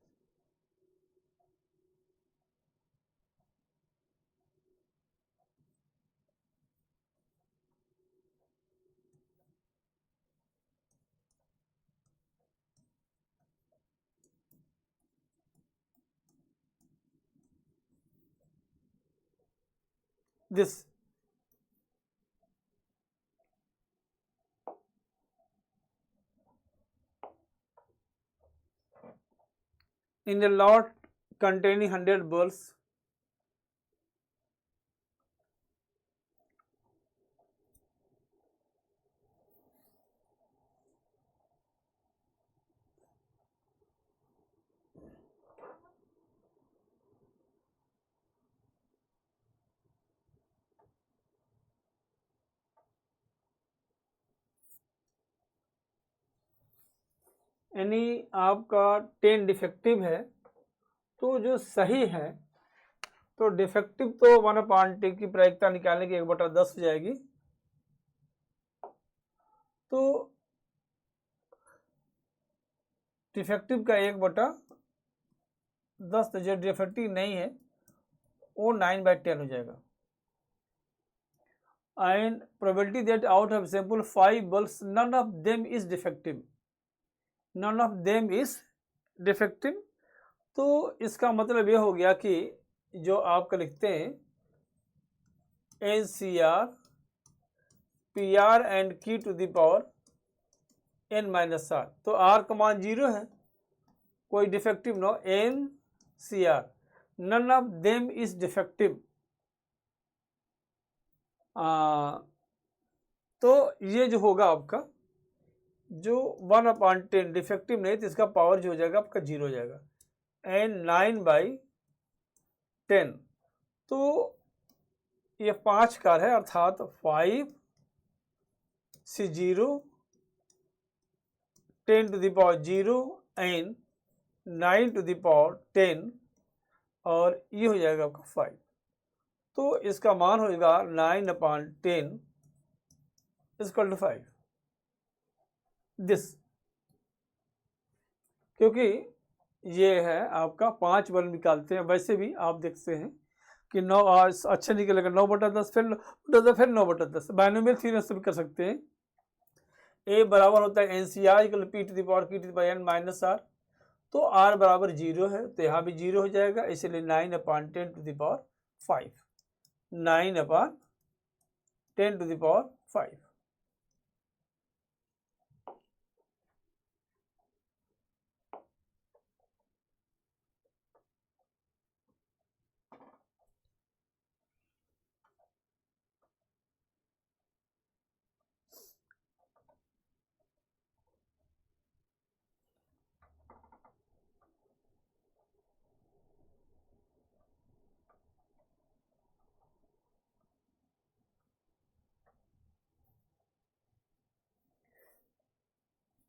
This in a lot containing 100 balls, यानी आपका 10 डिफेक्टिव है, तो जो सही है, तो डिफेक्टिव तो 1/10 की प्रायिकता निकालने की 1/10 हो जाएगी। तो डिफेक्टिव का 1/10, तो जो डिफेक्टिव नहीं है वो 9/10 हो जाएगा। And probability that out of sample 5 bulbs none of them is defective, none of them is defective. तो इसका मतलब ये हो गया कि जो आपका लिखते हैं NCR PR एंड की टू द पावर n-r, तो r का मान 0 है, कोई defective no, NCR none of them is defective. तो ये जो होगा आपका, जो 1/10 डिफेक्टिव नहीं, तो इसका पावर जो हो जाएगा आपका 0 हो जाएगा, एंड 9/10। तो ये 5 कार है, अर्थात 5 से 0, 10 to the power 0 and 9 to the power 10, और ये हो जाएगा आपका 5। तो इसका मान होगा 9/10 इक्वल टू 5 दिस, क्योंकि ये है आपका 5 बल निकालते हैं। वैसे भी आप देखते हैं कि 9 अच्छा निकलेगा, 9/10 फिर 9/10 फिर 9/10, बाइनोमियल थ्योरम से भी कर सकते हैं। ए बराबर होता है NCR equal P to the power P to the power n-r, तो r बराबर 0 है, तो यहाँ भी 0 हो जाएगा, इसलिए 9/10 to the power 5, 9/10 to the power 5।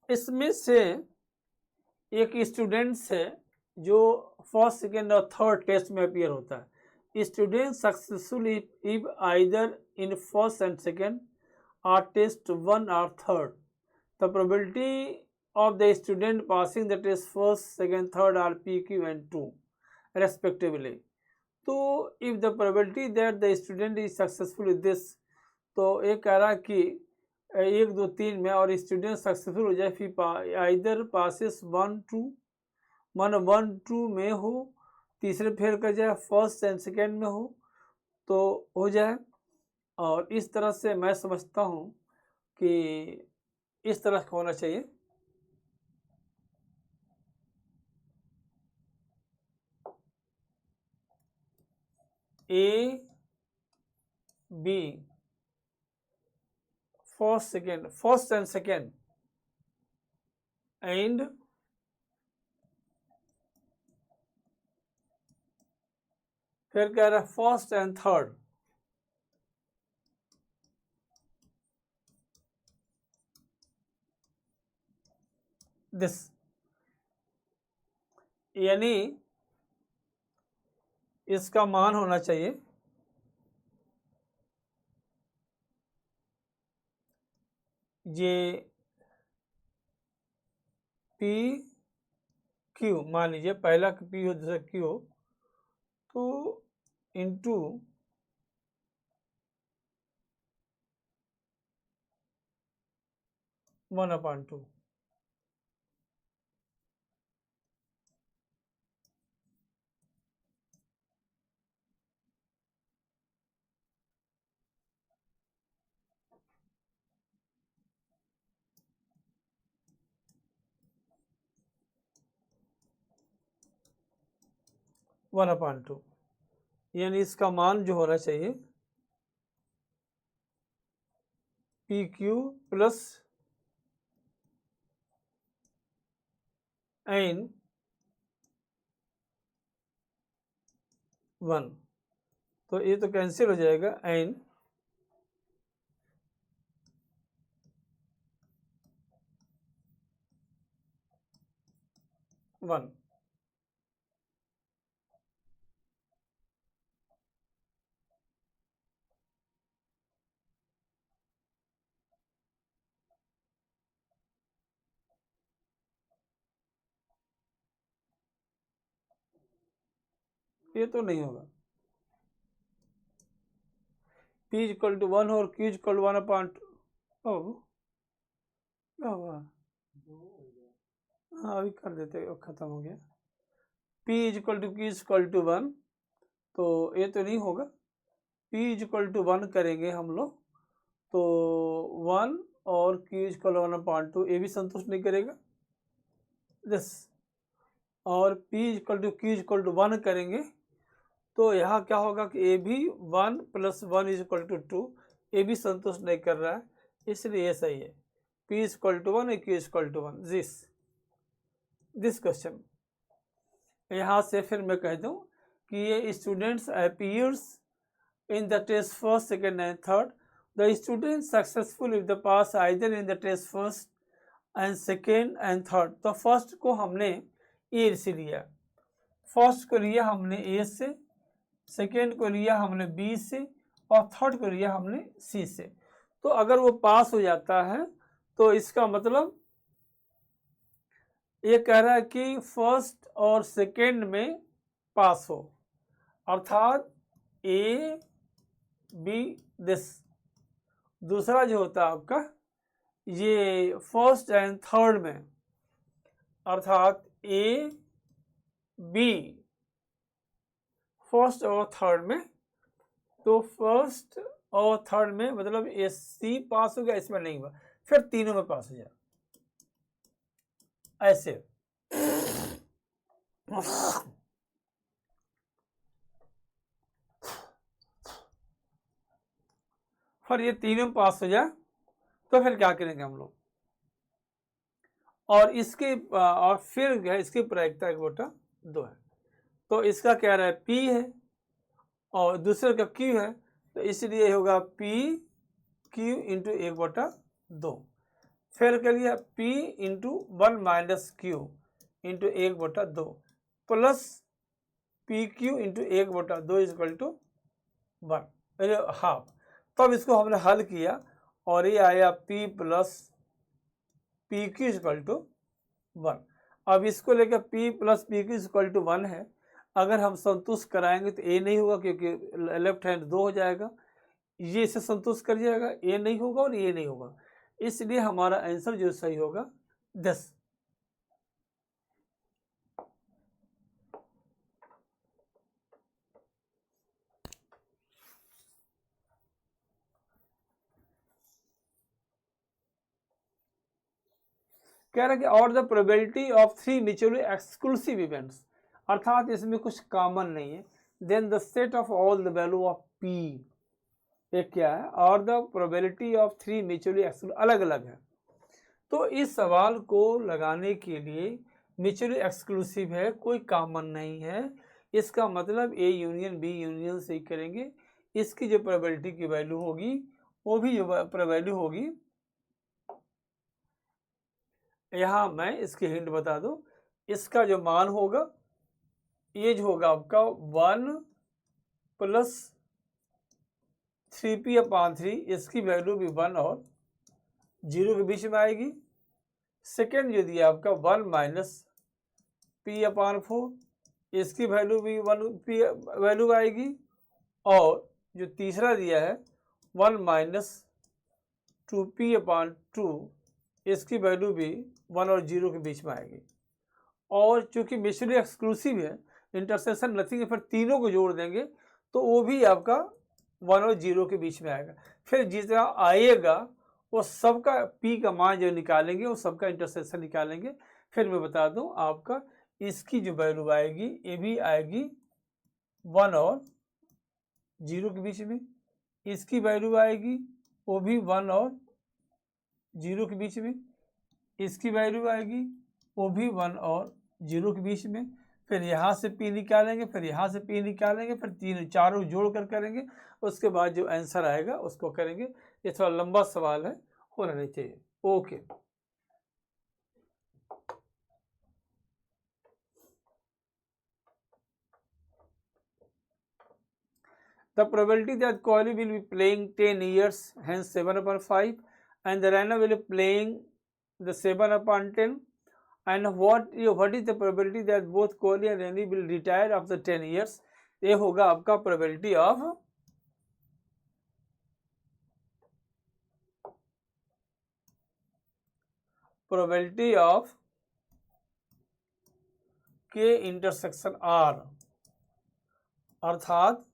इसमें से एक स्टूडेंट है जो फर्स्ट सेकेंड और थर्ड टेस्ट में अपीयर होता है। Student successful if either in first and second or test 1 or 3rd, the probability of the student passing the test first, second, third are PQ and 2 respectively. तो if the probability that the student is successful with this, तो ये कह रहा कि 1 2 3 में और student successful हो जाए फिर आइदर पासिस 1 2 मान 1 2 में हो, तीसरे फेल कर जाए, फर्स्ट एंड सेकेंड में हो तो हो जाए। और इस तरह से मैं समझता हूँ कि इस तरह का होना चाहिए। A B first and second and फिर कह रहा है फर्स्ट एंड थर्ड। दिस यानी इसका मान होना चाहिए ये पी क्यू, मान लीजिए पहला पी हो दूसरा क्यू हो तो इंटू 1/2। वन अपॉन टू यानी इसका मान जो होना चाहिए पी क्यू प्लस एन 1। तो ये तो कैंसिल हो जाएगा, एन 1। ये तो नहीं होगा, P इक्वल टू 1 और Q इक्वल 1/2। क्या हुआ? हाँ अभी कर देते, खत्म हो गया। P equal to Q equal to 1, तो ये तो नहीं होगा। P इक्वल टू 1 करेंगे हम लोग तो 1 और Q इक्वल 1/2 ये भी संतुष्ट नहीं करेगा दिस। और P equal to Q equal to 1 करेंगे तो यहाँ क्या होगा कि ए भी 1 + 1 इक्वल टू 2, ये भी संतुष्ट नहीं कर रहा है, इसलिए ये सही है। P equal to 1 Q equal to 1 this question. यहाँ से फिर मैं कह दूँ कि ये students appears in the test first second and third, the student successful if the pass either in the test first and second and third. तो first को हमने ए से लिया, फर्स्ट को लिया हमने ए से, सेकेंड को लिया हमने बी से और थर्ड को लिया हमने सी से। तो अगर वो पास हो जाता है तो इसका मतलब ये कह रहा है कि फर्स्ट और सेकेंड में पास हो, अर्थात ए बी दिस। दूसरा जो होता है आपका ये फर्स्ट एंड थर्ड में, अर्थात ए बी फर्स्ट और थर्ड में। तो फर्स्ट और थर्ड में मतलब ये सी पास हो गया, इसमें नहीं हुआ, फिर तीनों में पास हो जाए ऐसे। फिर ये तीनों में पास हो जाए तो फिर क्या करेंगे हम लोग, और इसके और फिर इसकी प्रायिकता 1/2 है। तो इसका कह रहा है P है और दूसरे का Q है, तो इसलिए होगा P Q इंटू 1/2। फिर कर लिया P into 1 minus Q into 1/2 plus P Q into 1/2 equal to 1 half. तब इसको हमने हल किया और ये आया P plus P Q equal to 1। अब इसको लेकर P plus P Q equal to 1 है। अगर हम संतुष्ट कराएंगे तो ए नहीं होगा क्योंकि लेफ्ट हैंड 2 हो जाएगा, ये इसे संतुष्ट कर जाएगा, ए नहीं होगा और ये नहीं होगा, इसलिए हमारा आंसर जो सही होगा 10। कह रहा है कि और the probability of 3 mutually exclusive events, अर्थात इसमें कुछ कॉमन नहीं है। Then the set of all the value of P, एक क्या है, और the probability of 3 mutually exclusive अलग अलग है। तो इस सवाल को लगाने के लिए म्यूचुअली एक्सक्लूसिव है, कोई कॉमन नहीं है, इसका मतलब ए यूनियन बी यूनियन से करेंगे। इसकी जो प्रोबेबिलिटी की वैल्यू होगी वो भी जो वैल्यू होगी, यहाँ मैं इसकी हिंट बता दूं, इसका जो मान होगा ये जो होगा आपका 1 प्लस 3p/3, इसकी वैल्यू भी 1 और 0 के बीच में आएगी। सेकेंड जो दिया आपका 1 माइनस p/4, इसकी वैल्यू भी 1 p वैल्यू आएगी। और जो तीसरा दिया है 1 माइनस 2p/2, इसकी वैल्यू भी 1 और 0 के बीच में आएगी। और चूंकि म्यूचुअली एक्सक्लूसिव है, इंटरसेक्शन नथिंग है, फिर तीनों को जोड़ देंगे तो वो भी आपका 1 और 0 के बीच में आएगा। फिर जितना आएगा वो सबका p का मान जो निकालेंगे वो सबका इंटरसेक्शन निकालेंगे। फिर मैं बता दूं आपका इसकी जो वैल्यू आएगी ये भी आएगी 1 और 0 के बीच में, इसकी वैल्यू आएगी वो भी 1 और 0 के बीच में, इसकी वैल्यू आएगी वो भी 1 और 0 के बीच में। फिर यहाँ से p निकालेंगे, फिर यहाँ से p निकालेंगे, फिर तीनों चारों जोड़ कर करेंगे, उसके बाद जो आंसर आएगा उसको करेंगे। ये थोड़ा लंबा सवाल है, होना नहीं चाहिए। Okay, the probability that Kohli will be playing 10 years, hence 7/5, and the Raina will be playing the 7/10, and what is the probability that both Kohli and Raina will retire after 10 years? ये होगा आपका probability of K intersection R, अर्थात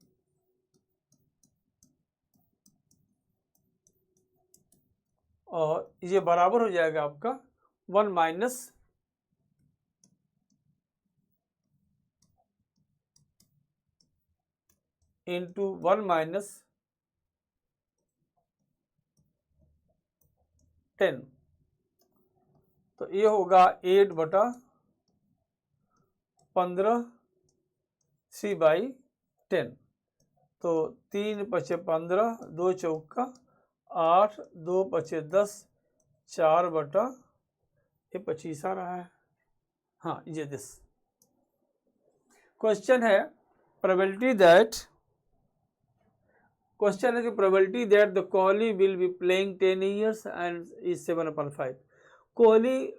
और ये बराबर हो जाएगा आपका 1 माइनस इंटू 1 माइनस 10, तो ये होगा 8/15 3/10। तो 3 × 15, 2 चौका 8, 2 × 10, 4/25 आ रहा है। हाँ, ये दिस क्वेश्चन है probability that probability that the Kohli will be playing 10 years and is 7/5। Kohli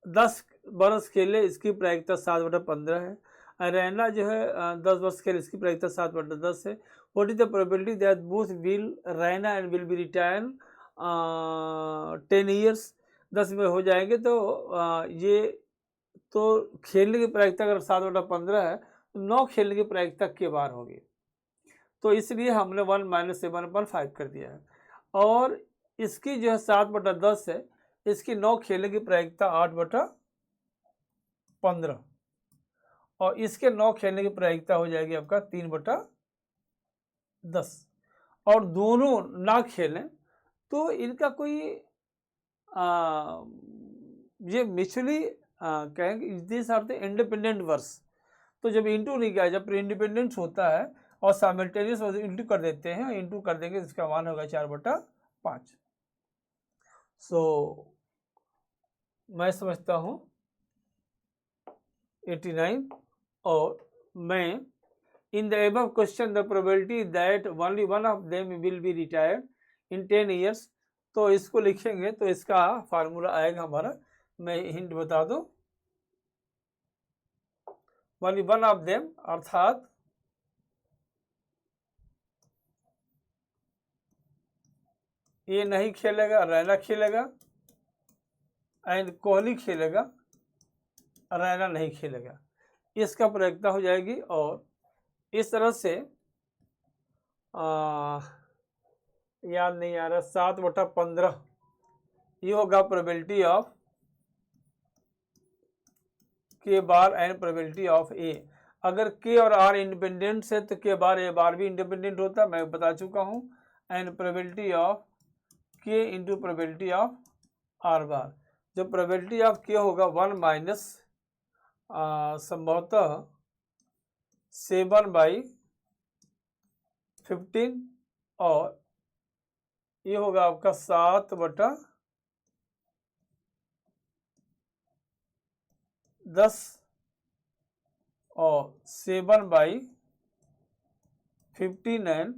10 बरस खेले, इसकी प्रायिकता 7/15 है। रैना जो है 10 वर्ष खेले, इसकी प्रायिकता 7/10 है। What is the probability that both will Raina and will be retire 10 years, 10 में हो जाएंगे। तो ये तो खेलने की प्रायिकता अगर 7/15 है तो 9 खेलने की प्रायिकता के बार होगी, तो इसलिए हमने 1 माइनस 7/5 कर दिया है। और इसकी जो है 7/10 है, इसकी 9 खेलने की प्रायिकता 8/15, और इसके 9 खेलने की प्रायिकता हो जाएगी आपका 3/10। और दोनों ना खेलें तो इनका कोई ये म्यूचुअली कहेंगे दिस आर द इंडिपेंडेंट वर्स। तो जब इंटू नहीं किया, जब इंडिपेंडेंस होता है और साइमल्टेनियस इंटू कर देते हैं, इंटू कर देंगे, इसका मान होगा 4/5। सो मैं समझता हूँ 89। और मैं in the above question the probability that only one of them will be retired in 10 years, तो इसको लिखेंगे तो इसका फार्मूला आएगा हमारा, मैं हिंट बता दूं, ओनली वन ऑफ देम अर्थात ये नहीं खेलेगा, रैना खेलेगा, एंड कोहली खेलेगा, रैना नहीं खेलेगा, इसका प्रयोगता हो जाएगी। और इस तरह से याद नहीं आ रहा, 7/15 ये होगा प्रोबेबिलिटी ऑफ के बार एंड प्रोबेबिलिटी ऑफ ए। अगर के और आर इंडिपेंडेंट है तो के बार ए बार भी इंडिपेंडेंट होता है, मैं बता चुका हूँ। एंड प्रोबेबिलिटी ऑफ के इंटू प्रोबेबिलिटी ऑफ आर बार, जो प्रोबेबिलिटी ऑफ के होगा 1 माइनस संभवतः 7/15 और ये होगा आपका 7/10 और 7/15 एंड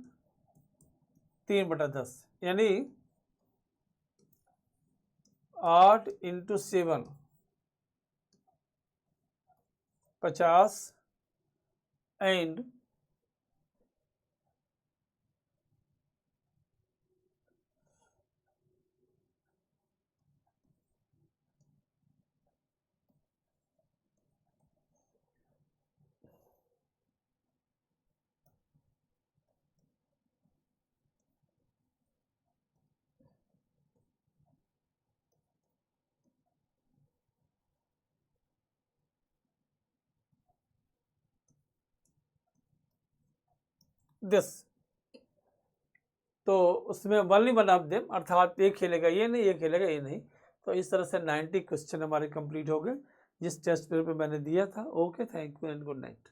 3/10, यानी 8 इंटू 7 50 एंड 10, तो उसमें ओनली वन ऑफ देम अर्थात ये खेलेगा ये नहीं, ये खेलेगा ये नहीं। तो इस तरह से 90 क्वेश्चन हमारे कंप्लीट हो गए जिस टेस्ट पेपर पे मैंने दिया था। Okay, thank you and good night.